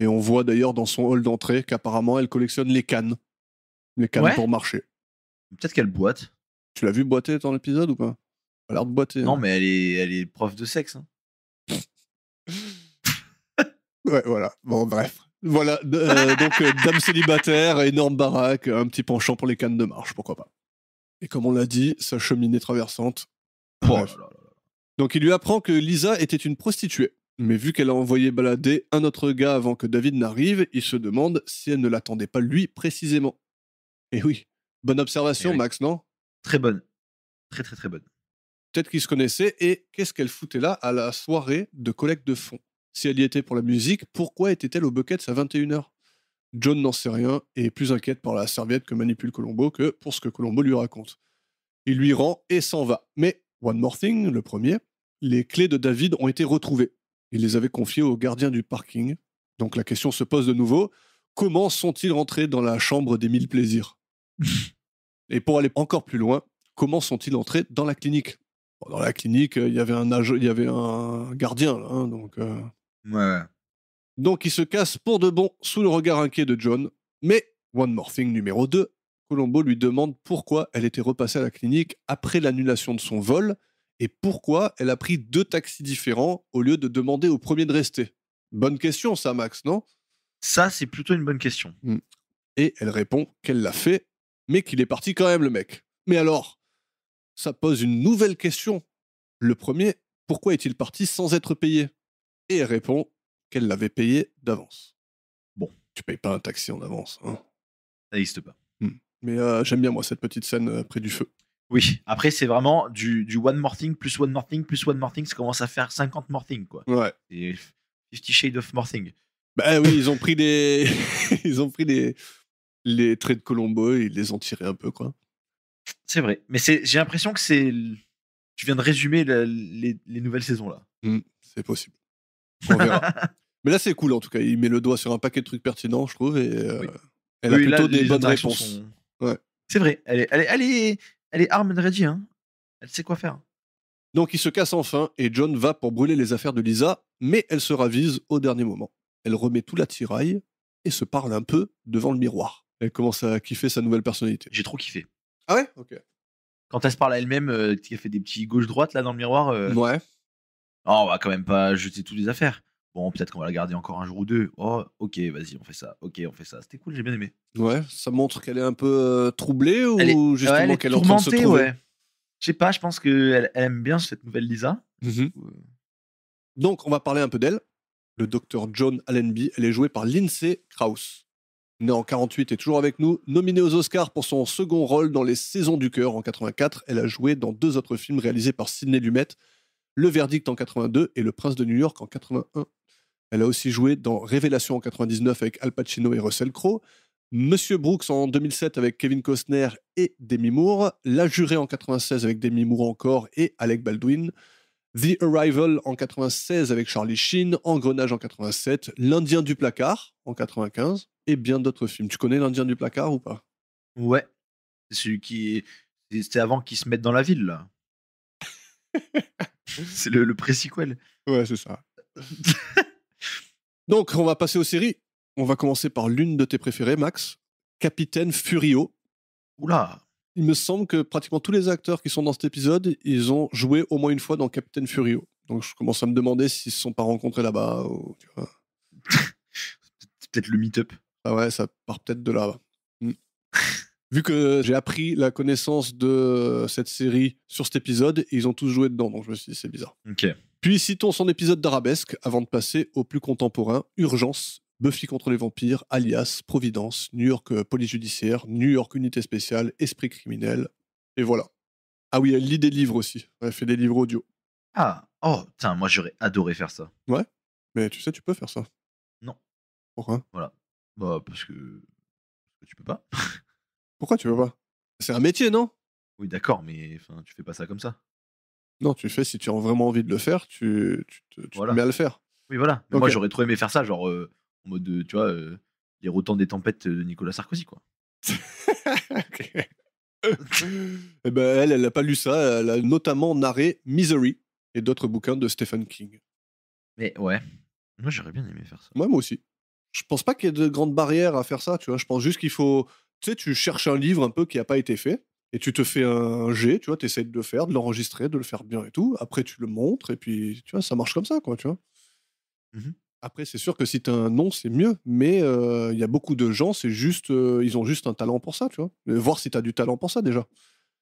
Et on voit d'ailleurs dans son hall d'entrée qu'apparemment elle collectionne les cannes. Les cannes Ouais. pour marcher. Peut-être qu'elle boite. Tu l'as vu boiter dans l'épisode ou pas? Elle a l'air de boiter. Non, hein. mais elle est prof de sexe. Hein. Ouais, voilà. Bon, bref. Voilà, donc dame célibataire, énorme baraque, un petit penchant pour les cannes de marche, pourquoi pas. Et comme on l'a dit, sa cheminée traversante. Oh Bref. là là là. Donc il lui apprend que Lisa était une prostituée. Mais vu qu'elle a envoyé balader un autre gars avant que David n'arrive, il se demande si elle ne l'attendait pas lui précisément. Et oui, bonne observation Eh oui. Max, non? Très bonne. Très très très bonne. Peut-être qu'ils se connaissaient, et qu'est-ce qu'elle foutait là à la soirée de collecte de fonds? Si elle y était pour la musique, pourquoi était-elle au Buckets à 21h? John n'en sait rien et est plus inquiète par la serviette que manipule Colombo que pour ce que Colombo lui raconte. Il lui rend et s'en va. Mais, one more thing, le premier, les clés de David ont été retrouvées. Il les avait confiées au gardien du parking. Donc la question se pose de nouveau, comment sont-ils rentrés dans la chambre des 1000 plaisirs? Et pour aller encore plus loin, comment sont-ils entrés dans la clinique? Bon, dans la clinique, il y avait un gardien, là, hein, donc... Ouais. Donc il se casse pour de bon sous le regard inquiet de John. Mais, one more thing numéro 2, Colombo lui demande pourquoi elle était repassée à la clinique après l'annulation de son vol et pourquoi elle a pris 2 taxis différents au lieu de demander au premier de rester. Bonne question ça, Max, non? Ça, c'est plutôt une bonne question. Et elle répond qu'elle l'a fait, mais qu'il est parti quand même, le mec. Mais alors, ça pose une nouvelle question. Le premier, pourquoi est-il parti sans être payé? Et elle répond qu'elle l'avait payé d'avance. Bon, tu payes pas un taxi en avance, hein. Ça n'existe pas. Mais j'aime bien, moi, cette petite scène près du feu. Oui, après, c'est vraiment du one more thing, plus one more thing, plus one more thing. Ça commence à faire 50 more thing, quoi. Ouais. Et 50 Shades of more thing. Bah oui, ils ont pris des... ils ont pris les traits de Colombo et ils les ont tirés un peu, quoi. C'est vrai. Mais j'ai l'impression que c'est. Tu viens de résumer les nouvelles saisons, là. C'est possible. On verra. Mais là, c'est cool, en tout cas. Il met le doigt sur un paquet de trucs pertinents, je trouve, et Oui. elle a Oui, là, plutôt des les bonnes interactions réponses. sont- Ouais. C'est vrai. Elle est arm and ready, hein. Elle sait quoi faire. Donc il se casse enfin et John va pour brûler les affaires de Lisa, mais elle se ravise au dernier moment. Elle remet tout l'attirail et se parle un peu devant le miroir. Elle commence à kiffer sa nouvelle personnalité. J'ai trop kiffé. Ah ouais? Ok. Quand elle se parle à elle-même, qui a fait des petits gauche-droite, là, dans le miroir. Ouais. Oh, on va quand même pas jeter toutes les affaires. Bon, peut-être qu'on va la garder encore un jour ou deux. Oh, ok, vas-y, on fait ça. Ok, on fait ça. C'était cool, j'ai bien aimé. Ouais, ça montre qu'elle est un peu troublée ou Elle est, justement elle est qu'elle est en train de se tourmentée, trouver. ouais. Je sais pas, je pense qu'elle aime bien cette nouvelle Lisa. Mhm. Donc on va parler un peu d'elle. Le docteur John Allenby, elle est jouée par Lindsay Krause. Née en 48 et toujours avec nous, nominée aux Oscars pour son second rôle dans Les Saisons du Cœur en 84, elle a joué dans 2 autres films réalisés par Sidney Lumet, Le Verdict en 82 et Le Prince de New York en 81. Elle a aussi joué dans Révélation en 99 avec Al Pacino et Russell Crowe, Monsieur Brooks en 2007 avec Kevin Costner et Demi Moore, La Jurée en 96 avec Demi Moore encore et Alec Baldwin, The Arrival en 96 avec Charlie Sheen, Engrenage en 87, L'Indien du placard en 95 et bien d'autres films. Tu connais L'Indien du placard ou pas? Ouais. C'est celui qui. C'était avant qu'ils se mettent dans la ville, là. C'est le pré-sequel. Ouais, c'est ça. Donc, on va passer aux séries. On va commencer par l'une de tes préférées, Max, Capitaine Furio. Oula. Il me semble que pratiquement tous les acteurs qui sont dans cet épisode, ils ont joué au moins une fois dans Capitaine Furio. Donc, je commence à me demander s'ils se sont pas rencontrés là-bas. Ou, tu vois. C'est peut-être le meet-up. Ah ouais, ça part peut-être de là. Vu que j'ai appris la connaissance de cette série sur cet épisode, ils ont tous joué dedans, donc je me suis dit, c'est bizarre. Ok. Puis citons son épisode d'Arabesque avant de passer au plus contemporain, Urgence, Buffy contre les vampires, Alias, Providence, New York police judiciaire, New York unité spéciale, Esprit criminel, et voilà. Ah oui, elle lit des livres aussi, elle fait des livres audio. Ah, oh, putain, moi j'aurais adoré faire ça. Ouais, mais tu sais, tu peux faire ça. Non. Pourquoi? Voilà. Bah, parce que tu peux pas. Pourquoi tu veux pas? C'est un métier, non? Oui, d'accord, mais enfin, tu fais pas ça comme ça. Non, tu fais, si tu as vraiment envie de le faire, tu Voilà. te mets à le faire. Oui, voilà. Mais Ok. moi j'aurais trop aimé faire ça, genre en mode, tu vois, lire autant des tempêtes de Nicolas Sarkozy, quoi. Ok. Eh ben, elle a pas lu ça. Elle a notamment narré Misery et d'autres bouquins de Stephen King. Mais ouais, moi j'aurais bien aimé faire ça. Moi aussi. Je pense pas qu'il y ait de grandes barrières à faire ça, tu vois. Je pense juste qu'il faut... Tu sais, tu cherches un livre un peu qui a pas été fait et tu te fais un jet, tu vois, tu essaies de le faire, de l'enregistrer, de le faire bien et tout. Après, tu le montres et puis, tu vois, ça marche comme ça, quoi, tu vois. Mhm. Après, c'est sûr que si t'as un nom, c'est mieux, mais il y a beaucoup de gens, c'est juste... ils ont juste un talent pour ça, tu vois. Mais voir si t'as du talent pour ça, déjà.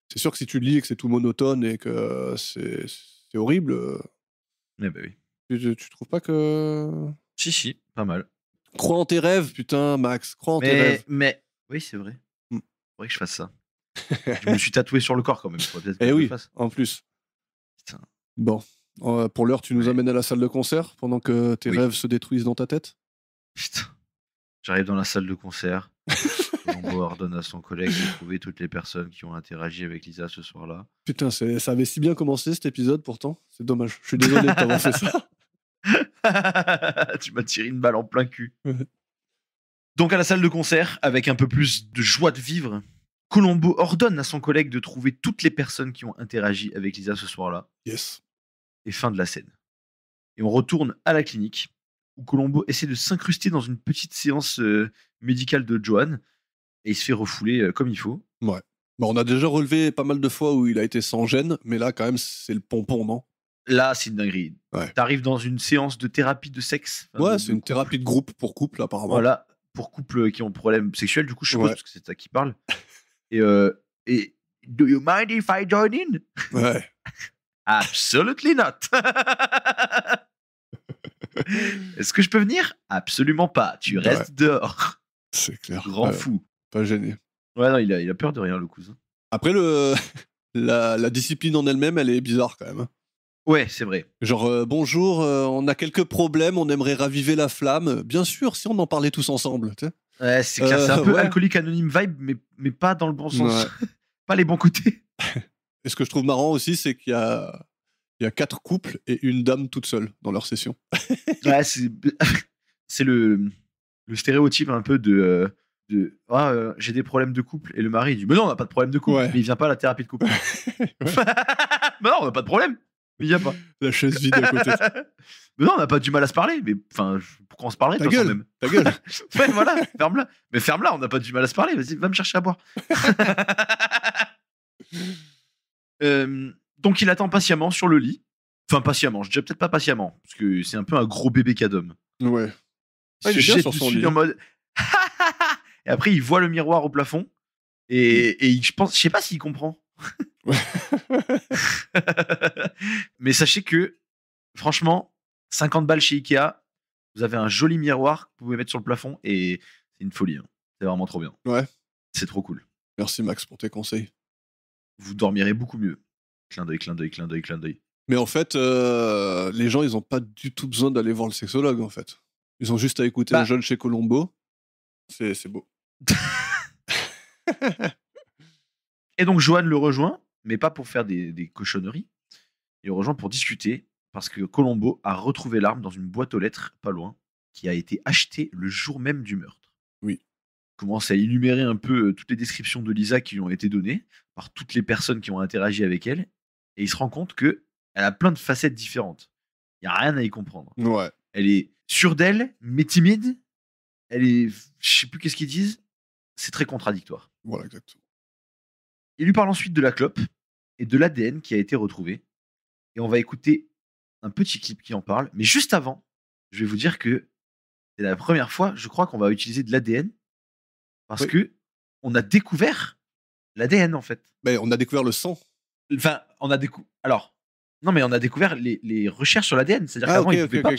C'est sûr que si tu lis et que c'est tout monotone et que c'est horrible, Eh bah oui. tu trouves pas que... Si, pas mal. Crois en tes rêves, putain, Max, crois en tes rêves. Mais oui, c'est vrai. Mm. Faudrait que je fasse ça. Je me suis tatoué sur le corps quand même. Faudrait peut-être que Eh je le oui, fasse. en plus. Putain. Bon, pour l'heure, tu nous Ouais. amènes à la salle de concert pendant que tes Oui. rêves se détruisent dans ta tête? Putain. J'arrive dans la salle de concert. Colombo ordonne à son collègue de trouver toutes les personnes qui ont interagi avec Lisa ce soir-là. Putain, ça avait si bien commencé cet épisode pourtant. C'est dommage. Je suis désolé de t'avoir fait ça. Tu m'as tiré une balle en plein cul. Ouais. Donc à la salle de concert, avec un peu plus de joie de vivre, Colombo ordonne à son collègue de trouver toutes les personnes qui ont interagi avec Lisa ce soir-là. Yes. Et fin de la scène. Et on retourne à la clinique, où Colombo essaie de s'incruster dans une petite séance médicale de Johan, et il se fait refouler comme il faut. Ouais. Bon, on a déjà relevé pas mal de fois où il a été sans gêne, mais là, quand même, c'est le pompon, non? Là, c'est une dinguerie. Ouais. T'arrives dans une séance de thérapie de sexe. Enfin, Ouais, de c'est une couple. thérapie de groupe pour couple, apparemment. Voilà, pour couples qui ont problème sexuel, du coup, je suppose, Ouais. parce que c'est ça qui parle. Et do you mind if I join in? Ouais. Absolutely not. Est-ce que je peux venir? Absolument pas. Tu restes dehors. C'est clair. Grand Ouais, fou. pas gêné. Ouais, non, il a peur de rien, le cousin. Après, la discipline en elle-même, elle est bizarre quand même. Hein. Ouais, c'est vrai. Genre, bonjour, on a quelques problèmes, on aimerait raviver la flamme. Bien sûr, si on en parlait tous ensemble. Tu sais. Ouais, c'est clair, c'est un peu ouais. alcoolique anonyme vibe, mais pas dans le bon sens. Ouais. Pas les bons côtés. Et ce que je trouve marrant aussi, c'est qu'il y a 4 couples et une dame toute seule dans leur session. Ouais, c'est le stéréotype un peu de j'ai des problèmes de couple, et le mari il dit mais non, on n'a pas de problème de couple. Ouais. Mais il vient pas à la thérapie de couple. Mais non, on n'a pas de problème, mais il vient pas. La chaise vide à côté. Mais non, on n'a pas du mal à se parler, mais enfin, pourquoi on se parlerait Ta de toute façon, gueule, même. ta gueule. Ouais, voilà, ferme-la. Mais ferme-la, on n'a pas du mal à se parler, vas-y, va me chercher à boire. Donc il attend patiemment sur le lit. Enfin, patiemment, je dirais peut-être pas patiemment, parce que c'est un peu un gros bébé cadom. Ouais. Il Ah, il se est bien jette sur son dessus lit. en mode et après il voit le miroir au plafond et je sais pas s'il comprend. Ouais. Mais sachez que franchement 50 balles chez Ikea, vous avez un joli miroir que vous pouvez mettre sur le plafond et c'est une folie, hein. C'est vraiment trop bien. Ouais. C'est trop cool. Merci Max pour tes conseils. Vous dormirez beaucoup mieux. Clin d'œil, clin d'œil, clin d'œil, clin d'œil. Mais en fait, les gens, ils ont pas du tout besoin d'aller voir le sexologue, en fait. Ils ont juste à écouter un jeune chez Colombo. C'est beau. Et donc, Johan le rejoint, mais pas pour faire des cochonneries. Il le rejoint pour discuter, parce que Colombo a retrouvé l'arme dans une boîte aux lettres, pas loin, qui a été achetée le jour même du meurtre. Oui. Il commence à énumérer un peu toutes les descriptions de Lisa qui lui ont été données par toutes les personnes qui ont interagi avec elle, et il se rend compte que elle a plein de facettes différentes. Il n'y a rien à y comprendre. Ouais. Elle est sûre d'elle, mais timide. Elle est... Je sais plus qu'est-ce qu'ils disent. C'est très contradictoire. Voilà, exactement. Il lui parle ensuite de la clope et de l'ADN qui a été retrouvé. Et on va écouter un petit clip qui en parle. Mais juste avant, je vais vous dire que c'est la première fois, je crois, qu'on va utiliser de l'ADN parce que on a découvert l'ADN, en fait. Mais on a découvert le sang. Enfin, on a découvert... Alors, non, mais on a découvert les recherches sur l'ADN. C'est-à-dire qu'avant, ils ne pouvaient pas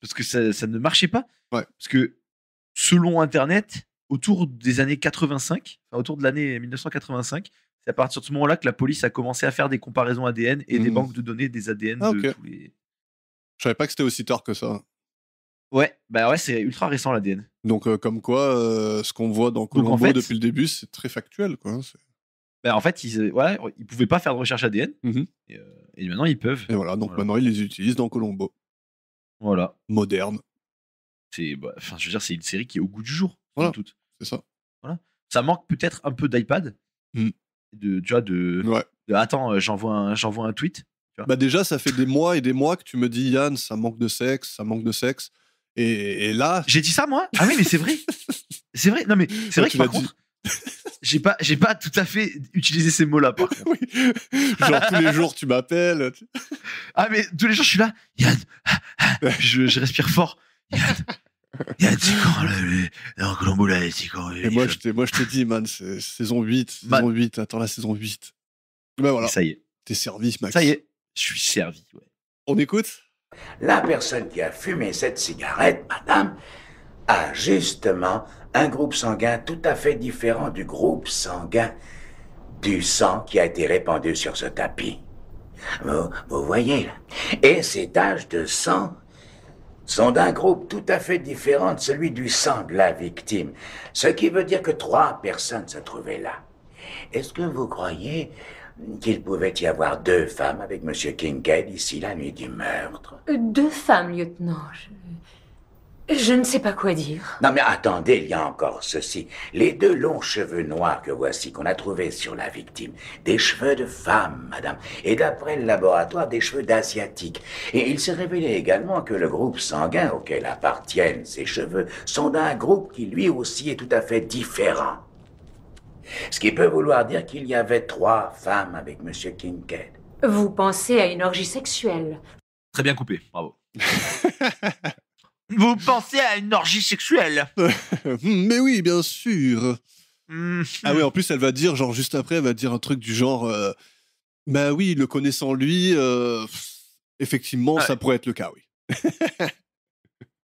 parce que ça ne marchait pas. Ouais. Parce que, selon Internet, autour des années 85, enfin, autour de l'année 1985, c'est à partir de ce moment-là que la police a commencé à faire des comparaisons ADN et des banques de données des ADN de tous les... Je savais pas que c'était aussi tard que ça. Ouais, bah ouais, c'est ultra récent l'ADN. Donc, comme quoi, ce qu'on voit dans Colombo en fait, depuis le début, c'est très factuel, quoi. Bah en fait, ils pouvaient pas faire de recherche ADN. Et maintenant, ils peuvent. Et voilà, donc maintenant, ils les utilisent dans Colombo. Voilà. Moderne. Je veux dire, c'est une série qui est au goût du jour. Voilà, toute. c'est ça. Voilà. Ça manque peut-être un peu d'iPad. Tu vois, attends, j'envoie un tweet. Tu vois. Bah déjà, ça fait des mois et des mois que tu me dis, Yann, ça manque de sexe, ça manque de sexe. Et là... J'ai dit ça, moi? Ah oui, mais c'est vrai. C'est vrai. Non, mais c'est vrai que par contre... J'ai pas tout à fait utilisé ces mots-là, par contre. Oui. Genre tous les jours, tu m'appelles. Ah, mais tous les jours, je suis là. Yann, je respire fort. Yann, c'est quand Colombo, là, c'est quand... Et moi, je te dis, man, c'est saison 8. Saison 8, attends la saison 8. Ben voilà. Et ça y est. T'es servi, Max. Ça y est, je suis servi. Ouais. On écoute? La personne qui a fumé cette cigarette, madame, a justement un groupe sanguin tout à fait différent du groupe sanguin du sang qui a été répandu sur ce tapis. Vous voyez, là. Et ces taches de sang sont d'un groupe tout à fait différent de celui du sang de la victime, ce qui veut dire que 3 personnes se trouvaient là. Est-ce que vous croyez qu'il pouvait y avoir 2 femmes avec M. Kincaid ici la nuit du meurtre? 2 femmes, lieutenant. Je ne sais pas quoi dire. Non mais attendez, il y a encore ceci. Les 2 longs cheveux noirs que voici, qu'on a trouvés sur la victime. Des cheveux de femme, madame. Et d'après le laboratoire, des cheveux d'asiatique. Et il s'est révélé également que le groupe sanguin auquel appartiennent ces cheveux sont d'un groupe qui lui aussi est tout à fait différent. Ce qui peut vouloir dire qu'il y avait 3 femmes avec M. Kincaid. Vous pensez à une orgie sexuelle? Très bien coupé, bravo. Vous pensez à une orgie sexuelle? Mais oui, bien sûr. Ah oui, en plus, elle va dire, genre, juste après, elle va dire un truc du genre, bah oui, le connaissant lui, effectivement, ça pourrait être le cas, oui.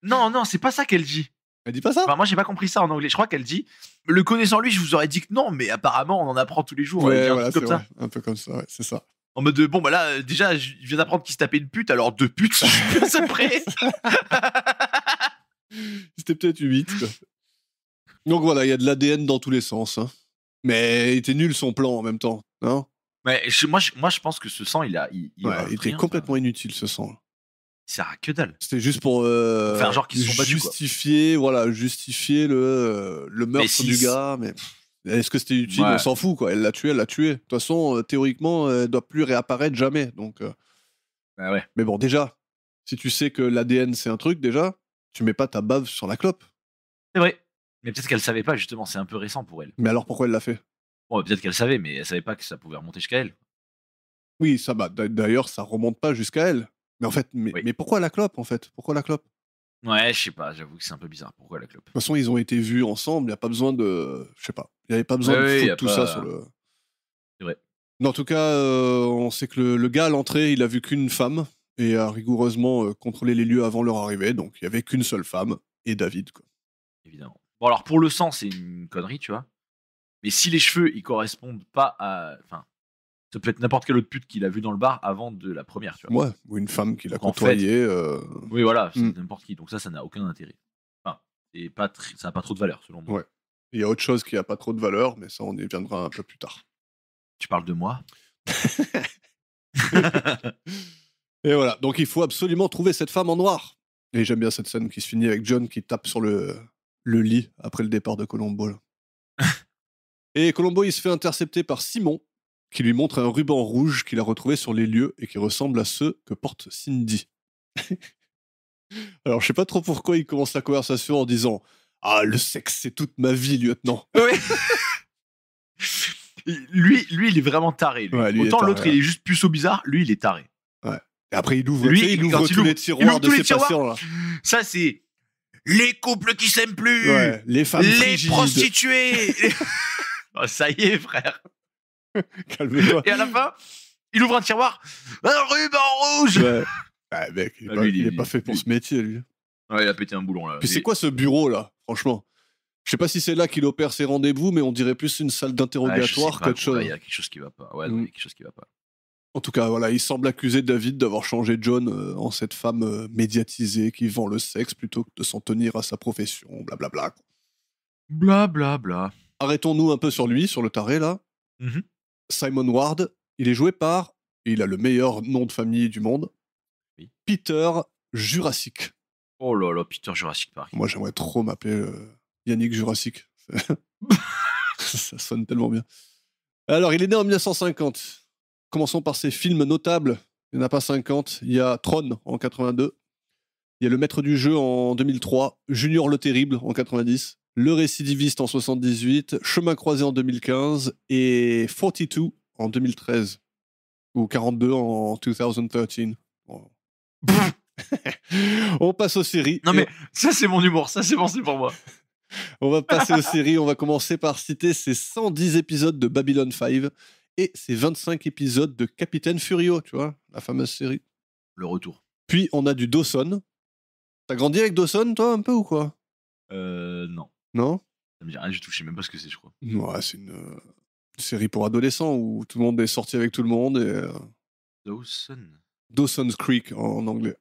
Non, c'est pas ça qu'elle dit. Elle dit pas ça? Enfin, moi, j'ai pas compris ça en anglais. Je crois qu'elle dit, le connaissant lui, je vous aurais dit que non, mais apparemment, on en apprend tous les jours. Ouais, elle dit un voilà, truc comme vrai. ça. Un peu comme ça, ouais, c'est ça. En mode, bon, bah là, déjà, je viens d'apprendre qu'il se tapait une pute, alors 2 putes, je suis plus prêt. C'était peut-être 8, quoi. Donc voilà, il y a de l'ADN dans tous les sens. Hein. Mais il était nul son plan en même temps, non? Mais moi, je pense que ce sang, il était complètement inutile, ce sang. Il sert à que dalle. C'était juste pour faire genre qu'ils se sont battus, justifier le meurtre du gars. Mais est-ce que c'était utile? On s'en fout, quoi. Elle l'a tué. De toute façon, théoriquement, elle doit plus réapparaître jamais. Donc, ouais. Mais bon, déjà, si tu sais que l'ADN c'est un truc, déjà, tu mets pas ta bave sur la clope. C'est vrai. Mais peut-être qu'elle savait pas, justement, c'est un peu récent pour elle. Mais alors pourquoi elle l'a fait? Bon, peut-être qu'elle savait, mais elle savait pas que ça pouvait remonter jusqu'à elle. Oui, ça va. D'ailleurs, ça remonte pas jusqu'à elle. Mais en fait, mais pourquoi la clope, en fait? Pourquoi la clope? Ouais, je sais pas, j'avoue que c'est un peu bizarre. Pourquoi la clope? De toute façon, ils ont été vus ensemble, il n'y a pas besoin de... Je sais pas. Il n'y avait pas besoin de foutre tout ça sur le... C'est vrai. Mais en tout cas, on sait que le gars à l'entrée, il a vu qu'une femme et a rigoureusement contrôlé les lieux avant leur arrivée. Donc, il y avait qu'une seule femme et David, quoi. Évidemment. Bon, alors, pour le sang, c'est une connerie, tu vois. Mais si les cheveux, ils correspondent pas à... Enfin, Ça peut être n'importe quelle autre pute qu'il a vu dans le bar avant de la première, tu vois. Ouais, ou une femme qui l'a En côtoyé. Oui, voilà, c'est Mm. n'importe qui. Donc ça n'a aucun intérêt. Enfin, ça n'a pas trop de valeur, selon moi. Ouais. Il y a autre chose qui a pas trop de valeur, mais ça, on y viendra un peu plus tard. Tu parles de moi? Et voilà, donc il faut absolument trouver cette femme en noir. Et j'aime bien cette scène qui se finit avec John qui tape sur le lit après le départ de Columbo. Là. Et Columbo, il se fait intercepter par Simon, qui lui montre un ruban rouge qu'il a retrouvé sur les lieux et qui ressemble à ceux que porte Cindy. Alors, je sais pas trop pourquoi il commence la conversation en disant « Ah, le sexe, c'est toute ma vie, lieutenant. Ouais. lui, il est vraiment taré. Lui. Ouais, lui, il est Autant taré, l'autre, ouais. il est juste puceau bizarre. Lui, il est taré. » Et après, il ouvre, Lui, tu sais, il quand ouvre il tous ouvre- les tiroirs de tous les ses tiroirs. patients. Là. Ça, c'est les couples qui s'aiment plus. Ouais, les femmes Les frigides. prostituées. Oh, ça y est, frère. Calme-toi. Et à la fin, il ouvre un tiroir. Un ruban rouge. Ouais. Ouais, mec, il est, Ah, pas, lui, il est pas fait pour lui. ce métier, lui. Ouais, il a pété un boulon là. Puis Mais- c'est quoi ce bureau, là, franchement? Je sais pas si c'est là qu'il opère ses rendez-vous, mais on dirait plus une salle Ouais, je sais d'interrogatoire pas, qu'autre chose. ouais, il y a quelque chose qui va pas. Ouais, non, il y a quelque chose qui va pas. En tout cas, voilà, il semble accuser David d'avoir changé John en cette femme médiatisée qui vend le sexe plutôt que de s'en tenir à sa profession, blablabla. Bla bla bla. Arrêtons-nous un peu sur lui, sur le taré, là. Mhm. Simon Ward, il est joué par, et il a le meilleur nom de famille du monde, Oui. Peter Jurassic. Oh là là, Peter Jurassic Park. Moi, j'aimerais trop m'appeler Yannick Jurassic. Ça sonne tellement bien. Alors, il est né en 1950. Commençons par ses films notables. Il n'y en a pas 50. Il y a Tron en 82. Il y a Le Maître du Jeu en 2003. Junior le Terrible en 90. Le Récidiviste en 78. Chemin croisé en 2015. Et 42 en 2013. Ou 42 en 2013. Bon. On passe aux séries. Non mais ça c'est mon humour, ça c'est bon, c'est pour moi. On va passer aux séries. On va commencer par citer ces 110 épisodes de Babylon 5 et ces 25 épisodes de Capitaine Furio, tu vois, la fameuse série. Le retour. Puis on a du Dawson. T'as grandi avec Dawson, toi, un peu ou quoi? Non. Non? Ça me dit rien du tout, je sais même pas ce que c'est, je crois. Ouais, c'est une série pour adolescents où tout le monde est sorti avec tout le monde. Et, Dawson. Dawson's Creek en anglais.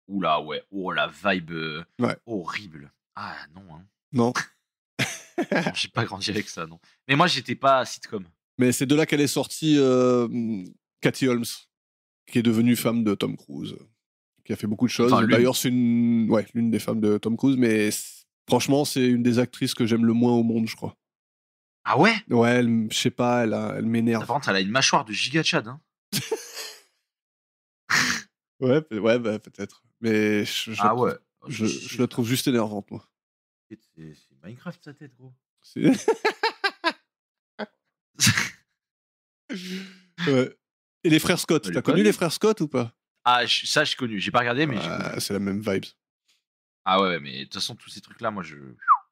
Oula, ouais. Oh la vibe Ouais. horrible. Ah non, hein. Non. Non, j'ai pas grandi avec ça, non. Mais moi j'étais pas sitcom. Mais c'est de là qu'elle est sortie Cathy Holmes, qui est devenue femme de Tom Cruise, qui a fait beaucoup de choses. Enfin, l'une. D'ailleurs, c'est l'une des femmes de Tom Cruise, mais franchement, c'est une des actrices que j'aime le moins au monde, je crois. Ah ouais? Ouais, je sais pas, elle Par m'énerve. contre, elle a une mâchoire de giga Chad, hein. Ouais, bah, peut-être. Mais Ah ouais. je la trouve juste énervante, moi. C'est Minecraft sa tête, gros. C'est- Ouais. Et les frères Scott, Elle est t'as pas connu nulle. les frères Scott ou pas? Ah, ça j'ai connu. J'ai pas regardé, mais j'ai connu. C'est la même vibe. Ah ouais, mais de toute façon, tous ces trucs-là, moi je.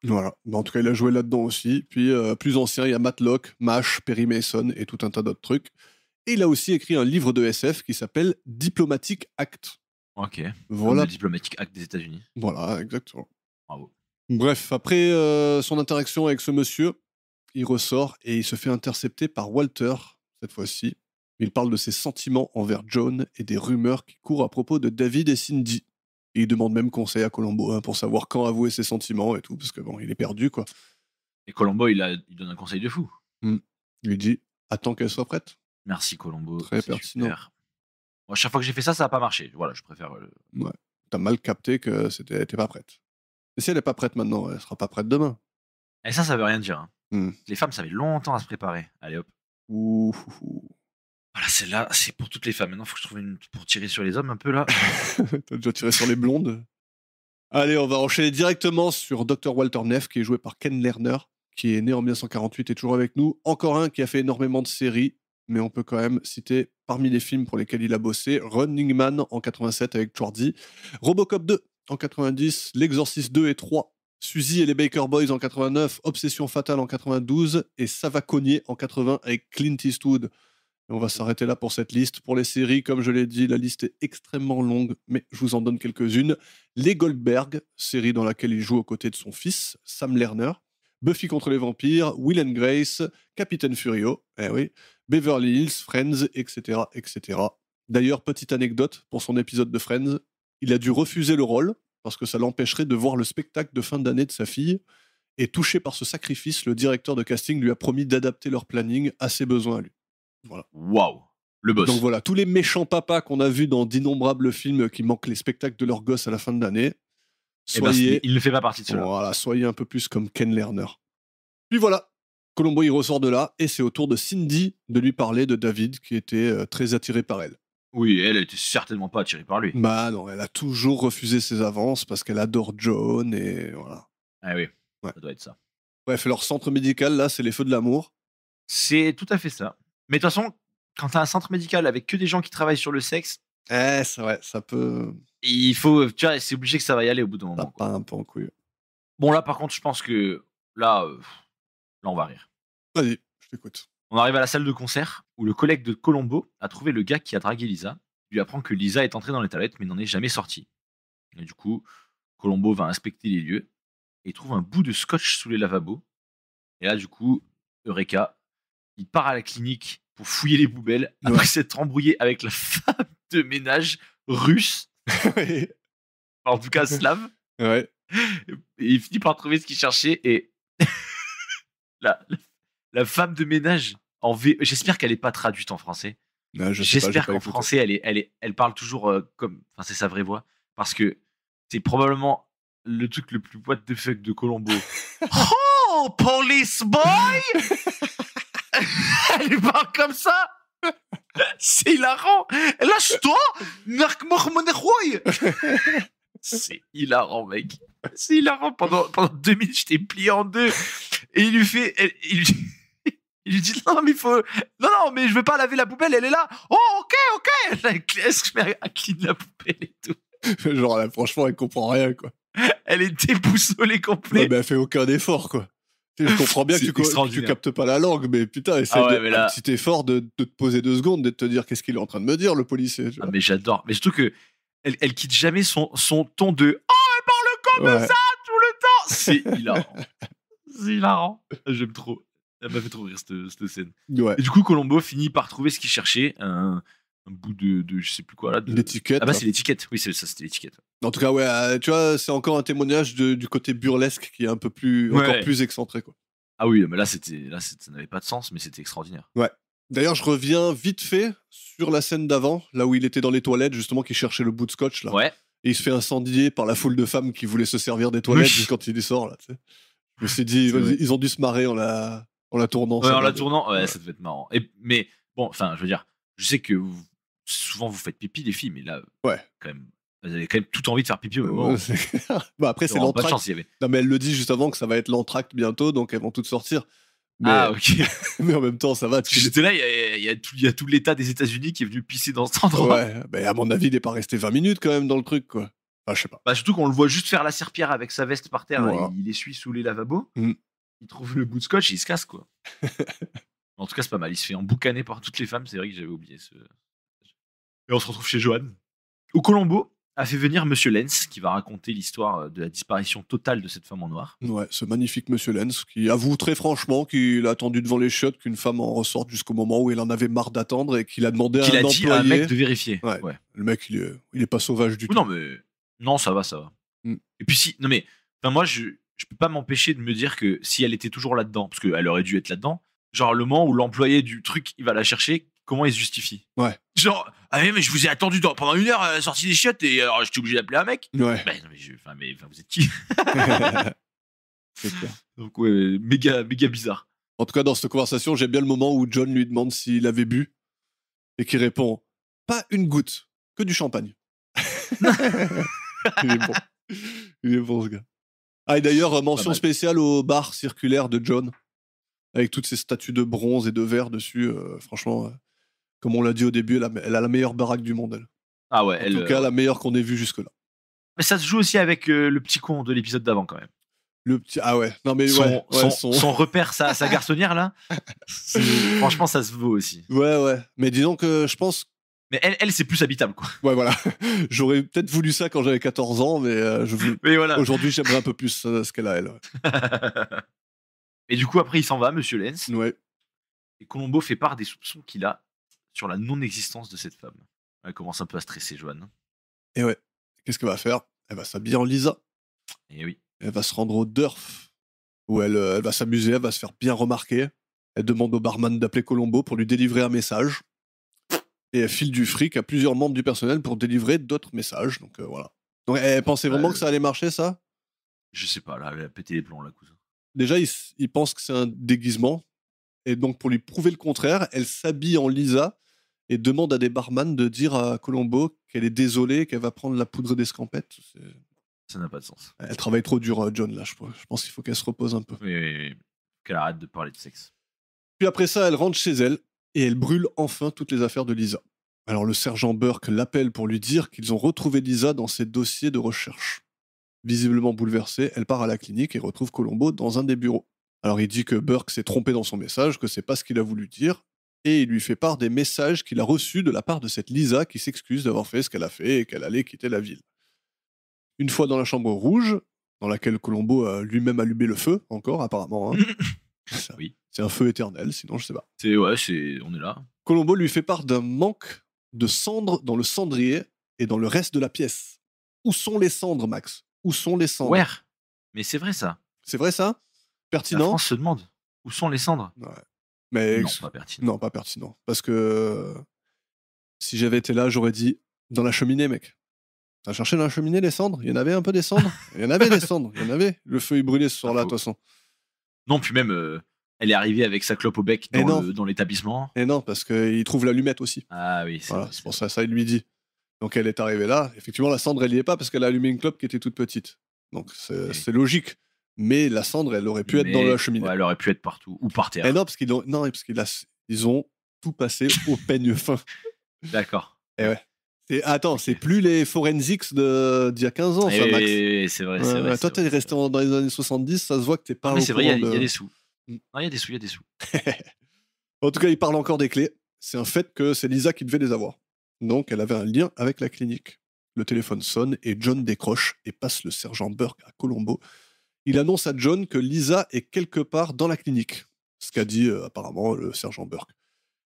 Voilà. Mais en tout cas, il a joué là-dedans aussi. Puis, plus ancien, il y a Matlock, MASH, Perry Mason et tout un tas d'autres trucs. Et il a aussi écrit un livre de SF qui s'appelle Diplomatic Act. Ok. Voilà. Comme le diplomatique acte des États-Unis. Voilà, exactement. Bravo. Bref, après son interaction avec ce monsieur, il ressort et il se fait intercepter par Walter, cette fois-ci. Il parle de ses sentiments envers John et des rumeurs qui courent à propos de David et Cindy. Et il demande même conseil à Columbo hein, pour savoir quand avouer ses sentiments et tout, parce que bon, il est perdu, quoi. Et Colombo, il donne un conseil de fou. Il lui dit « Attends qu'elle soit prête ». Merci Colombo. Très c'est pertinent. super. Moi, chaque fois que j'ai fait ça, ça n'a pas marché. Voilà, je préfère. T'as mal capté que elle était pas prête. Et si elle est pas prête maintenant, elle sera pas prête demain. Et ça veut rien dire. Hein. Hmm. Les femmes, ça met longtemps à se préparer. Allez hop. Ouh. Voilà, celle-là, c'est pour toutes les femmes. Maintenant, il faut que je trouve une pour tirer sur les hommes un peu là. T'as déjà tiré sur les blondes. Allez, on va enchaîner directement sur Dr. Walter Neff, qui est joué par Ken Lerner, qui est né en 1948 et toujours avec nous. Encore un qui a fait énormément de séries, mais on peut quand même citer parmi les films pour lesquels il a bossé Running Man en 87 avec Schwarzy, Robocop 2 en 90, L'Exorciste 2 et 3, Suzy et les Baker Boys en 89, Obsession Fatale en 92 et Ça va cogner en 80 avec Clint Eastwood. Et on va s'arrêter là pour cette liste. Pour les séries, comme je l'ai dit, la liste est extrêmement longue, mais je vous en donne quelques-unes. Les Goldberg, série dans laquelle il joue aux côtés de son fils, Sam Lerner. Buffy contre les vampires, Will and Grace, Capitaine Furio, eh oui, Beverly Hills, Friends, etc., etc. D'ailleurs, petite anecdote, pour son épisode de Friends, il a dû refuser le rôle parce que ça l'empêcherait de voir le spectacle de fin d'année de sa fille. Et touché par ce sacrifice, le directeur de casting lui a promis d'adapter leur planning à ses besoins à lui. Voilà. Waouh, le boss. Donc voilà, tous les méchants papas qu'on a vus dans d'innombrables films qui manquent les spectacles de leurs gosses à la fin de l'année, Eh ben, soyez, il ne fait pas partie de cela. voilà, soyez un peu plus comme Ken Lerner. Puis voilà, Columbo il ressort de là et c'est au tour de Cindy de lui parler de David qui était très attiré par elle. Oui, elle était certainement pas attirée par lui. Bah non, elle a toujours refusé ses avances parce qu'elle adore John et voilà. Ah oui, Ouais. ça doit être ça. Bref, leur centre médical là, c'est les Feux de l'amour. C'est tout à fait ça. Mais de toute façon, quand t'as un centre médical avec que des gens qui travaillent sur le sexe, C'est vrai, ça peut. il faut, tu vois, c'est obligé que ça va y aller au bout d'un Ça moment. quoi. part un peu en couille. Bon, là, par contre, je pense que là, là, on va rire. Vas-y, je t'écoute. On arrive à la salle de concert où le collègue de Colombo a trouvé le gars qui a dragué Lisa. Il lui apprend que Lisa est entrée dans les toilettes mais n'en est jamais sortie. Et du coup, Colombo va inspecter les lieux et trouve un bout de scotch sous les lavabos. Et là, du coup, Eureka, il part à la clinique pour fouiller les poubelles après s'être embrouillé avec la femme de ménage russe, Ouais. en tout cas slave. Ouais. Et il finit par trouver ce qu'il cherchait et la femme de ménage j'espère qu'elle n'est pas traduite en français. Bah, je sais pas, j'ai J'espère pas qu'en écouté. français elle parle toujours comme, enfin c'est sa vraie voix, parce que c'est probablement le truc le plus what the fuck de Colombo. Oh, police boy. Elle lui parle comme ça. C'est hilarant. Lâche-toi. C'est hilarant, mec. C'est hilarant. Pendant 2 minutes, j'étais plié en deux. Et il lui dit non, mais il faut. Non, mais je veux pas laver la poubelle, elle est là. Oh, ok. Est-ce que je mets à clean la poubelle et tout? Genre, là, franchement, elle comprend rien, quoi. Elle est déboussolée complet. Ouais, mais elle fait aucun effort, quoi. Tu sais, je comprends bien que C'est tu extraordinaire. captes pas la langue, mais putain, essaie mais là- un petit effort de te poser 2 secondes, de te dire qu'est-ce qu'il est en train de me dire, le policier. Tu Ah, vois. mais j'adore. Mais surtout que elle quitte jamais son ton de oh, elle parle comme Ouais. ça tout le temps. C'est hilarant. C'est hilarant. J'aime trop. Elle m'a fait trop rire cette scène. Ouais. Et du coup, Colombo finit par trouver ce qu'il cherchait, un bout de je sais plus quoi là. L'étiquette. Ah bah là. c'est l'étiquette. Oui, c'est ça, c'était l'étiquette. En tout cas, ouais, tu vois, c'est encore un témoignage du côté burlesque qui est un peu plus, Ouais. encore plus excentré, quoi. Ah oui, mais là ça n'avait pas de sens, mais c'était extraordinaire. D'ailleurs, je reviens vite fait sur la scène d'avant, là où il était dans les toilettes, justement, qui cherchait le bout de scotch, là. Ouais. Et il se fait incendier par la foule de femmes qui voulaient se servir des toilettes Oui. juste quand il y sort, là, tu sais. Je me suis dit, C'est vrai. ils ont dû se marrer en la tournant. Ouais, ça, en la de- tournant, ouais, Ouais. ça devait être marrant. Mais bon, enfin, je veux dire, je sais que souvent vous faites pipi les filles, mais là, Ouais. quand même, vous avez quand même tout envie de faire pipi au moment. Ouais, bah après, c'est Pas de l'entracte. chance, il y avait. Non, mais elle le dit juste avant que ça va être l'entracte bientôt, donc elles vont toutes sortir. Mais, Ah, ok. mais en même temps, ça va. Parce que j'étais là, il y a tout l'État des États-Unis qui est venu pisser dans cet endroit. Ouais, bah, à mon avis, il est pas resté 20 minutes quand même dans le truc, quoi. Enfin, je sais pas. Bah, surtout qu'on le voit juste faire la serpillère avec sa veste par terre, Voilà. il essuie sous les lavabos, Mm. il trouve le bout de scotch et il se casse, quoi. En tout cas, c'est pas mal, il se fait emboucaner par toutes les femmes, c'est vrai que j'avais oublié ce. Et on se retrouve chez Johan, où Colombo a fait venir Monsieur Lenz, qui va raconter l'histoire de la disparition totale de cette femme en noir. Ouais, ce magnifique monsieur Lenz qui avoue très franchement qu'il a attendu devant les chiottes qu'une femme en ressorte jusqu'au moment où il en avait marre d'attendre et qu'il a demandé Qu'il à a un dit à un employé. mec de vérifier. Ouais. Ouais. Le mec, il est pas sauvage du Oui, tout. non, mais. Non, ça va. Mm. Et puis si. Non, mais. Enfin, moi, je peux pas m'empêcher de me dire que si elle était toujours là-dedans, parce qu'elle aurait dû être là-dedans, genre le moment où l'employé du truc, il va la chercher, comment il se justifie? Ouais. Genre, ah mais je vous ai attendu pendant 1 heure à la sortie des chiottes et alors j'étais obligé d'appeler un mec? Ouais. Bah, non, mais vous êtes qui? C'est clair. Donc, ouais, méga bizarre. En tout cas, dans cette conversation, j'aime bien le moment où John lui demande s'il avait bu et qu'il répond pas une goutte, que du champagne. Il est bon. Il est bon, ce gars. Ah, et d'ailleurs, mention mal. spéciale au bar circulaire de John, avec toutes ces statues de bronze et de verre dessus. Franchement, comme on l'a dit au début, elle a la meilleure baraque du monde, elle. Ah ouais, En tout cas, la meilleure qu'on ait vue jusque-là. Mais ça se joue aussi avec le petit con de l'épisode d'avant quand même. Le petit... Ah ouais, non mais Son repère, sa garçonnière là, franchement ça se vaut aussi. Ouais. Mais disons que je pense... Mais elle c'est plus habitable quoi. Ouais, voilà. J'aurais peut-être voulu ça quand j'avais 14 ans, mais Mais voilà. aujourd'hui, j'aimerais un peu plus ce qu'elle a, elle. Ouais. Et du coup, après, il s'en va, Monsieur Lenz. Ouais. Et Colombo fait part des soupçons qu'il a sur la non-existence de cette femme. Elle commence un peu à stresser, Joanne. Et ouais. Qu'est-ce qu'elle va faire? Elle va s'habiller en Lisa. Et oui. Elle va se rendre au Durf, où elle va s'amuser, elle va se faire bien remarquer. Elle demande au barman d'appeler Colombo pour lui délivrer un message. Et elle file du fric à plusieurs membres du personnel pour délivrer d'autres messages. Donc voilà. Donc elle pensait vraiment que ça allait marcher, ça? Je sais pas, là, elle a pété les plombs, la cousin. Déjà, il pense que c'est un déguisement. Et donc, pour lui prouver le contraire, elle s'habille en Lisa et demande à des barman de dire à Colombo qu'elle est désolée, qu'elle va prendre la poudre d'escampette. Ça n'a pas de sens. Elle travaille trop dur, John, là. Je pense qu'il faut qu'elle se repose un peu. Oui. Qu'elle arrête de parler de sexe. Puis après ça, elle rentre chez elle et elle brûle enfin toutes les affaires de Lisa. Alors le sergent Burke l'appelle pour lui dire qu'ils ont retrouvé Lisa dans ses dossiers de recherche. Visiblement bouleversée, elle part à la clinique et retrouve Colombo dans un des bureaux. Alors il dit que Burke s'est trompé dans son message, que c'est pas ce qu'il a voulu dire, et il lui fait part des messages qu'il a reçus de la part de cette Lisa qui s'excuse d'avoir fait ce qu'elle a fait et qu'elle allait quitter la ville. Une fois dans la chambre rouge, dans laquelle Colombo a lui-même allumé le feu, encore apparemment, hein. Oui. C'est un feu éternel, sinon je sais pas. On est là. Colombo lui fait part d'un manque de cendres dans le cendrier et dans le reste de la pièce. Où sont les cendres, Max? Où sont les cendres? Ouais. Mais c'est vrai, ça. C'est vrai, ça? La Pertinent? France se demande où sont les cendres. Ouais. Mais Non, pas pertinent. Non, pas pertinent. Parce que si j'avais été là, j'aurais dit dans la cheminée, mec. T'as cherché dans la cheminée les cendres? Il y en avait un peu des cendres? Il y en avait des cendres, il y en avait. Le feu, il brûlait ce soir-là, de toute façon. Non, puis même, elle est arrivée avec sa clope au bec dans l'établissement. Et non, parce qu'il trouve l'allumette aussi. Ah oui, Voilà, c'est pour ça, il lui dit. Donc elle est arrivée là. Effectivement, la cendre, elle y est pas parce qu'elle a allumé une clope qui était toute petite. Donc c'est logique. Mais la cendre, elle aurait pu être dans la cheminée. Ouais, elle aurait pu être partout ou par terre. Et non, parce qu'ils ont tout passé au peigne fin. D'accord. Et ouais. C'est plus les forensics d'il y a 15 ans, ça, Max. Oui, c'est vrai. C'est vrai toi, t'es resté dans les années 70, ça se voit que t'es pas. Mais c'est vrai, il y a des sous. Mm. Non, il y a des sous. En tout cas, il parle encore des clés. C'est un fait que c'est Lisa qui devait les avoir. Donc, elle avait un lien avec la clinique. Le téléphone sonne et John décroche et passe le sergent Burke à Colombo. Il annonce à John que Lisa est quelque part dans la clinique. Ce qu'a dit apparemment le sergent Burke.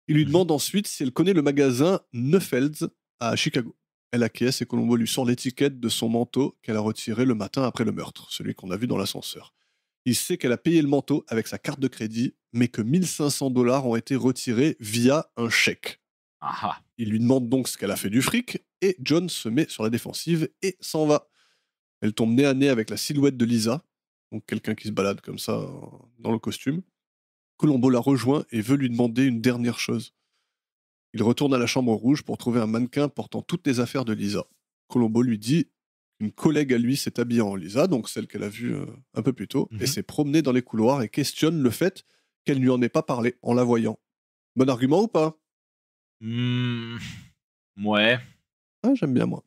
Il lui demande ensuite si elle connaît le magasin Neufelds à Chicago. Elle acquiesce et Colombo lui sort l'étiquette de son manteau qu'elle a retiré le matin après le meurtre, celui qu'on a vu dans l'ascenseur. Il sait qu'elle a payé le manteau avec sa carte de crédit, mais que 1500 $ ont été retirés via un chèque. Ah. Il lui demande donc ce qu'elle a fait du fric, et John se met sur la défensive et s'en va. Elle tombe nez à nez avec la silhouette de Lisa, donc quelqu'un qui se balade comme ça dans le costume. Colombo la rejoint et veut lui demander une dernière chose. Il retourne à la chambre rouge pour trouver un mannequin portant toutes les affaires de Lisa. Colombo lui dit qu'une collègue à lui s'est habillée en Lisa, donc celle qu'elle a vue un peu plus tôt, et s'est promenée dans les couloirs et questionne le fait qu'elle ne lui en ait pas parlé en la voyant. Bon argument ou pas? Ouais. Ah, j'aime bien, moi.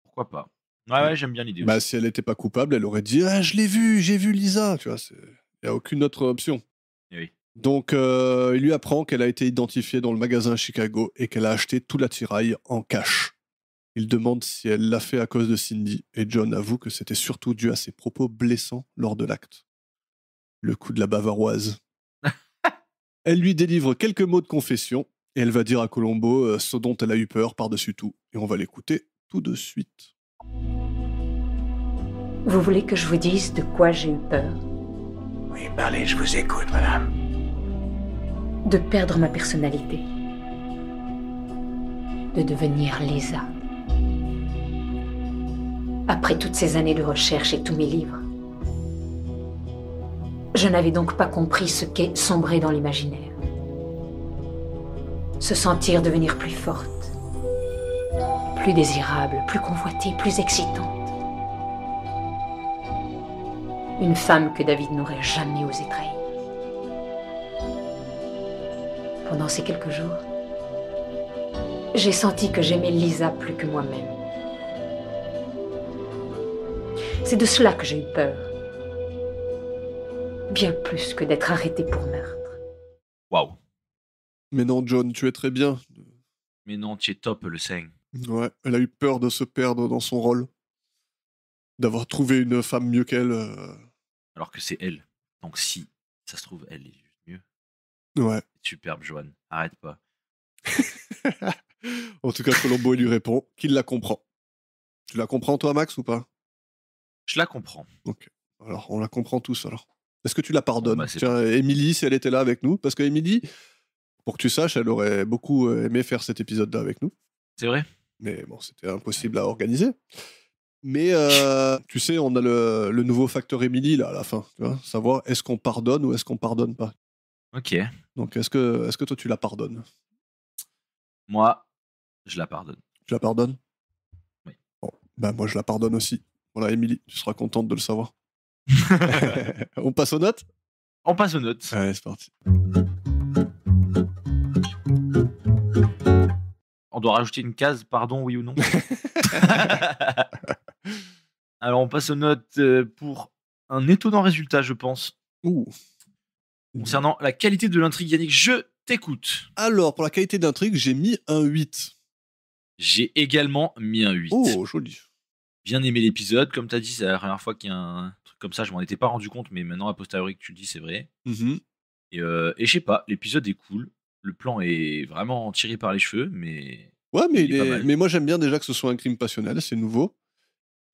Pourquoi pas? Ouais, j'aime bien l'idée. Bah, si elle n'était pas coupable, elle aurait dit « Ah, je l'ai vue, j'ai vu Lisa !» Tu vois, il n'y a aucune autre option. Et oui. Donc, il lui apprend qu'elle a été identifiée dans le magasin à Chicago et qu'elle a acheté tout l'attirail en cash. Il demande si elle l'a fait à cause de Cindy, et John avoue que c'était surtout dû à ses propos blessants lors de l'acte. Le coup de la bavaroise. Elle lui délivre quelques mots de confession, et elle va dire à Colombo ce dont elle a eu peur par-dessus tout. Et on va l'écouter tout de suite. Vous voulez que je vous dise de quoi j'ai eu peur? Oui, parlez, je vous écoute, madame. De perdre ma personnalité. De devenir Lisa. Après toutes ces années de recherche et tous mes livres. Je n'avais donc pas compris ce qu'est sombrer dans l'imaginaire. Se sentir devenir plus forte, plus désirable, plus convoitée, plus excitante. Une femme que David n'aurait jamais osé trahir. Pendant ces quelques jours, j'ai senti que j'aimais Lisa plus que moi-même. C'est de cela que j'ai eu peur. Bien plus que d'être arrêtée pour meurtre. Waouh. Mais non, John, tu es très bien. Mais non, tu es top, le 5. Ouais, elle a eu peur de se perdre dans son rôle. D'avoir trouvé une femme mieux qu'elle. Alors que c'est elle. Donc si Ça se trouve, elle est juste mieux. Ouais. Superbe, Joanne. Arrête pas. En tout cas, Colombo il lui répond qu'il la comprend. Tu la comprends, toi, Max, ou pas? Je la comprends. Ok. Alors, on la comprend tous, alors. Est-ce que tu la pardonnes? Bon, bah, c'est Tiens, Émilie, si elle était là avec nous, parce que Émilie, pour que tu saches, elle aurait beaucoup aimé faire cet épisode-là avec nous. C'est vrai? Mais bon, c'était impossible à organiser. Mais tu sais, on a le nouveau facteur Émilie, là, à la fin. Tu vois, savoir est-ce qu'on pardonne ou est-ce qu'on pardonne pas. Ok. Donc, est-ce que toi, tu la pardonnes? Moi, je la pardonne. Tu la pardonnes? Oui. Bon, ben moi, je la pardonne aussi. Voilà, Émilie, tu seras contente de le savoir. On passe aux notes? On passe aux notes. Allez, c'est parti. On doit rajouter une case, pardon, oui ou non. Alors, on passe aux notes pour un étonnant résultat, je pense. Ouh. Concernant la qualité de l'intrigue, Yannick, je t'écoute. Alors, pour la qualité d'intrigue, j'ai mis un 8. J'ai également mis un 8. Oh, joli. Bien aimé l'épisode. Comme tu as dit, c'est la première fois qu'il y a un truc comme ça. Je m'en étais pas rendu compte, mais maintenant, a posteriori que tu le dis, c'est vrai. Mhm. Et je sais pas, l'épisode est cool. Le plan est vraiment tiré par les cheveux, mais. Ouais, mais, il est pas mal. mais moi, j'aime bien déjà que ce soit un crime passionnel, c'est nouveau.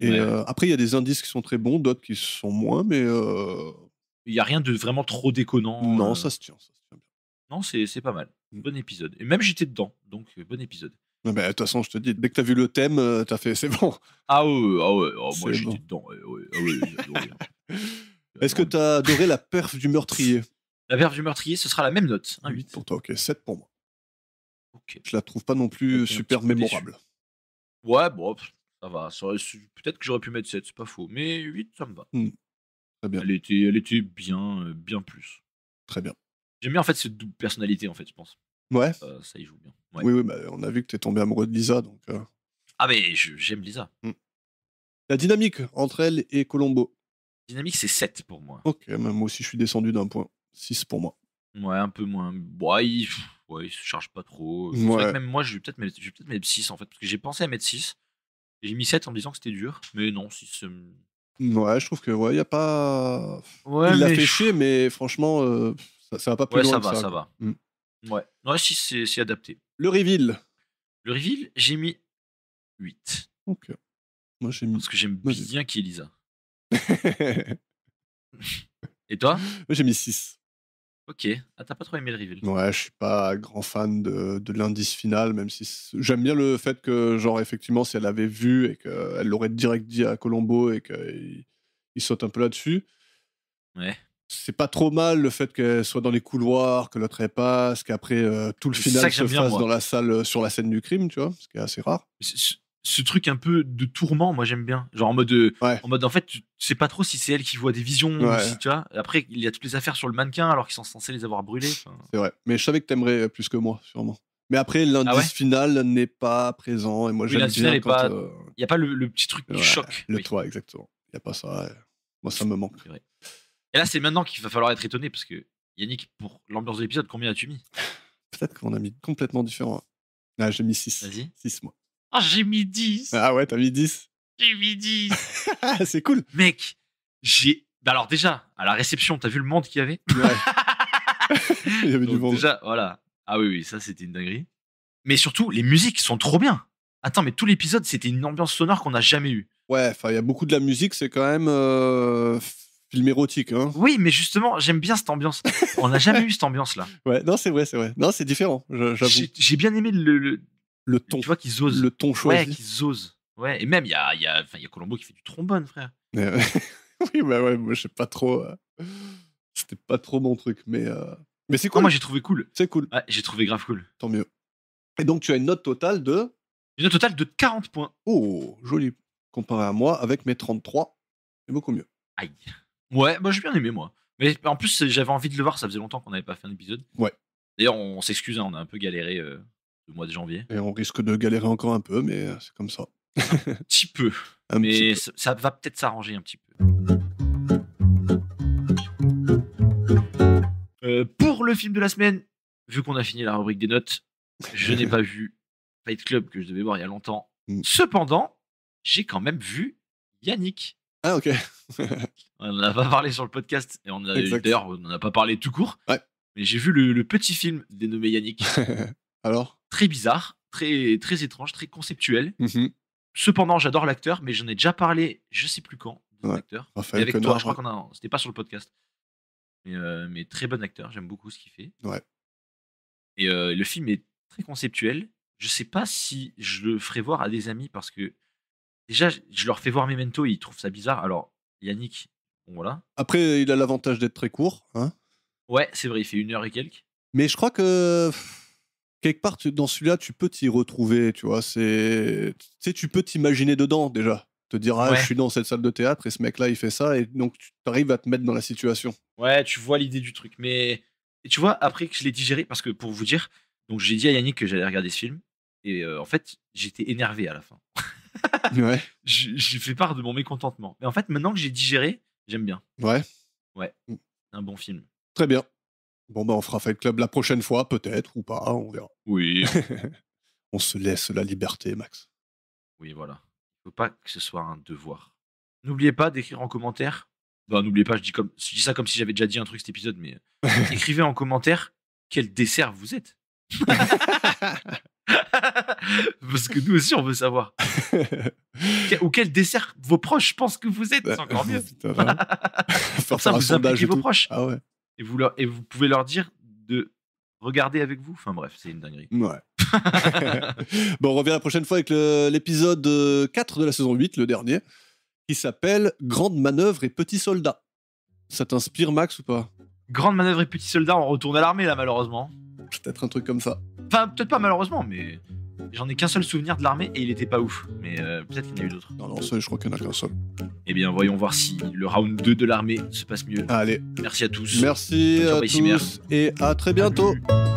Et Ouais. après, il y a des indices qui sont très bons, d'autres qui sont moins, mais Il y a rien de vraiment trop déconnant. non, ça se tient bien. Non, c'est pas mal. Mm. Bon épisode. Et même j'étais dedans, donc bon épisode. Non, mais de toute façon, je te dis, dès que t'as vu le thème, t'as fait, c'est bon. Ah ouais, oh, moi C'est j'étais bon. dedans. J'ai adoré. Est-ce que t'as adoré la perf du meurtrier? La verve du meurtrier, ce sera la même note. Un 8. Pour toi, ok, 7 pour moi. Ok. Je la trouve pas non plus Ok, un super petit peu mémorable. Ouais, bon, ça va. Peut-être que j'aurais pu mettre 7, c'est pas faux. Mais 8, ça me va. Très bien, Elle était bien plus. très bien. J'aime bien en fait cette double personnalité, en fait, je pense. Ouais, Ça y joue bien. Ouais. oui, bah, on a vu que t'es tombé amoureux de Lisa, donc... Ah, mais j'aime Lisa. La dynamique entre elle et Colombo. Dynamique, c'est 7 pour moi. Ok, même moi aussi, je suis descendu d'un point. 6 pour moi. Ouais, un peu moins. Ouais, il se charge pas trop. C'est Ouais. vrai que même moi, je vais peut-être mettre 6 en fait, parce que j'ai pensé à mettre 6. J'ai mis 7 en me disant que c'était dur, mais non, 6. Ouais, je trouve que, ouais, y a pas... Ouais, Il l'a mais fait chier, mais franchement, ça va pas plus ouais, loin ça que va, ça. ça quoi. va. Ouais, 6, c'est adapté. Le reveal. Le reveal, j'ai mis 8. Ok. Moi, j'ai mis... Parce que j'aime Vas-y. bien qui est Lisa. Et toi? Moi, j'ai mis 6. Ok. Ah, t'as pas trop aimé le reveal? Ouais, je suis pas grand fan de l'indice final, même si j'aime bien le fait que, genre, effectivement, si elle avait vu et qu'elle l'aurait direct dit à Colombo et qu'il saute un peu là-dessus. Ouais. C'est pas trop mal le fait qu'elle soit dans les couloirs, que l'autre elle passe, qu'après tout le C'est ça final que se j'aime bien, fasse moi. dans la salle sur la scène du crime, tu vois, ce qui est assez rare. Ce truc un peu de tourment, moi j'aime bien. Genre Ouais. en mode en fait, tu sais pas trop si c'est elle qui voit des visions ou Ouais. si tu vois. Après, il y a toutes les affaires sur le mannequin alors qu'ils sont censés les avoir brûlés. Enfin, C'est vrai. Mais je savais que t'aimerais plus que moi, sûrement. Mais après, l'indice ouais final n'est pas présent et moi Oui, j'aime l'indice bien final est quand... pas- Il y a pas le petit truc du ouais, choc. le Oui, toit, exactement. Il y a pas ça. Ouais. Moi, ça me manque. c'est vrai. Et là, c'est maintenant qu'il va falloir être étonné parce que Yannick, pour l'ambiance de l'épisode, combien as-tu mis? Peut-être qu'on a mis complètement différent. Ah, j'ai mis 6. Vas-y. 6, moi. Ah, j'ai mis 10. Ah ouais, t'as mis 10. J'ai mis 10. C'est cool. Mec, alors déjà, à la réception, t'as vu le monde qu'il y avait? Ouais. Il y avait du Donc monde. déjà, voilà. Ah oui, ça c'était une dinguerie. Mais surtout, les musiques sont trop bien. Attends, mais tout l'épisode, c'était une ambiance sonore qu'on n'a jamais eue. Ouais, enfin, il y a beaucoup de la musique, c'est quand même film érotique, hein. Oui, mais justement, j'aime bien cette ambiance. On n'a jamais eu cette ambiance-là. Ouais, non, c'est vrai, c'est vrai. Non, c'est différent, j'avoue. J'ai bien aimé Le ton, tu vois, qu'ils osent. le ton Ouais, choisi. qu'ils osent. Ouais, et même, il y a Colombo qui fait du trombone, frère. Oui, bah ouais, moi, je sais pas trop. C'était pas trop mon truc, mais c'est Non, cool. moi, j'ai trouvé cool. C'est cool, Ouais, j'ai trouvé grave cool. tant mieux. Et donc, tu as une note totale de... Une note totale de 40 points. Oh, joli. Comparé à moi, avec mes 33, c'est beaucoup mieux. Aïe. Ouais, bah, j'ai bien aimé, moi. Mais en plus, j'avais envie de le voir, ça faisait longtemps qu'on n'avait pas fait un épisode. Ouais. D'ailleurs, on s'excuse, hein, on a un peu galéré le mois de janvier. Et on risque de galérer encore un peu, mais c'est comme ça. Un petit peu. Un Mais petit peu. ça va peut-être s'arranger un petit peu. Pour le film de la semaine, vu qu'on a fini la rubrique des notes, je n'ai pas vu Fight Club que je devais voir il y a longtemps. Mm. Cependant, j'ai quand même vu Yannick. Ah, ok. On n'en a pas parlé sur le podcast. Et Exact. d'ailleurs, on n'en a pas parlé tout court. Ouais. Mais j'ai vu le petit film dénommé Yannick. Alors Très bizarre, très, très étrange, très conceptuel. Mhm. Cependant, j'adore l'acteur, mais j'en ai déjà parlé, je sais plus quand, de Ouais. l'acteur. Raphaël Et avec toi, Quenard, je crois c'était pas sur le podcast. Mais très bon acteur, j'aime beaucoup ce qu'il fait. Ouais. Et le film est très conceptuel. Je sais pas si je le ferai voir à des amis parce que déjà, je leur fais voir Memento et ils trouvent ça bizarre. Alors, Yannick, bon voilà. Après, il a l'avantage d'être très court, hein. Ouais, c'est vrai, il fait 1 heure et quelques. Mais je crois que quelque part, dans celui-là, tu peux t'y retrouver, tu vois. Tu sais, tu peux t'imaginer dedans déjà. Te dire, ah, Ouais. je suis dans cette salle de théâtre et ce mec-là, il fait ça. Et donc, tu arrives à te mettre dans la situation. Ouais, tu vois l'idée du truc. Mais et tu vois, après que je l'ai digéré, parce que pour vous dire, donc j'ai dit à Yannick que j'allais regarder ce film. Et en fait, j'étais énervé à la fin. Ouais. J'ai fait part de mon mécontentement. Mais en fait, maintenant que j'ai digéré, j'aime bien. Ouais. Ouais, c'est un bon film. Très bien. Bon, bah, on fera Fight Club la prochaine fois, peut-être, ou pas, on verra. Oui. On se laisse la liberté, Max. Oui, voilà. Il faut pas que ce soit un devoir. N'oubliez pas d'écrire en commentaire. Non, n'oubliez pas, je dis ça comme si j'avais déjà dit un truc cet épisode, mais écrivez en commentaire quel dessert vous êtes. Parce que nous aussi, on veut savoir. Ou quel dessert vos proches pensent que vous êtes, c'est encore mieux. Putain, voilà. Comme ça, un vous sondage impliquez et vos tout. proches. Ah ouais. Et vous pouvez leur dire de regarder avec vous. Enfin bref, c'est une dinguerie. Ouais. Bon, on revient la prochaine fois avec l'épisode 4 de la saison 8, le dernier, qui s'appelle Grande manœuvre et petits soldats. Ça t'inspire, Max, ou pas? Grande manœuvre et petit soldat, on retourne à l'armée là, malheureusement. Peut-être un truc comme ça. Enfin, peut-être pas malheureusement, mais j'en ai qu'un seul souvenir de l'armée et il était pas ouf. Mais peut-être qu'il y en a eu d'autres. Non, ça, je crois qu'il n'y en a qu'un seul. Eh bien, voyons voir si le round 2 de l'armée se passe mieux. Allez, Merci à tous. merci Bonne à journée, Chimère. tous et à très bientôt. Salut.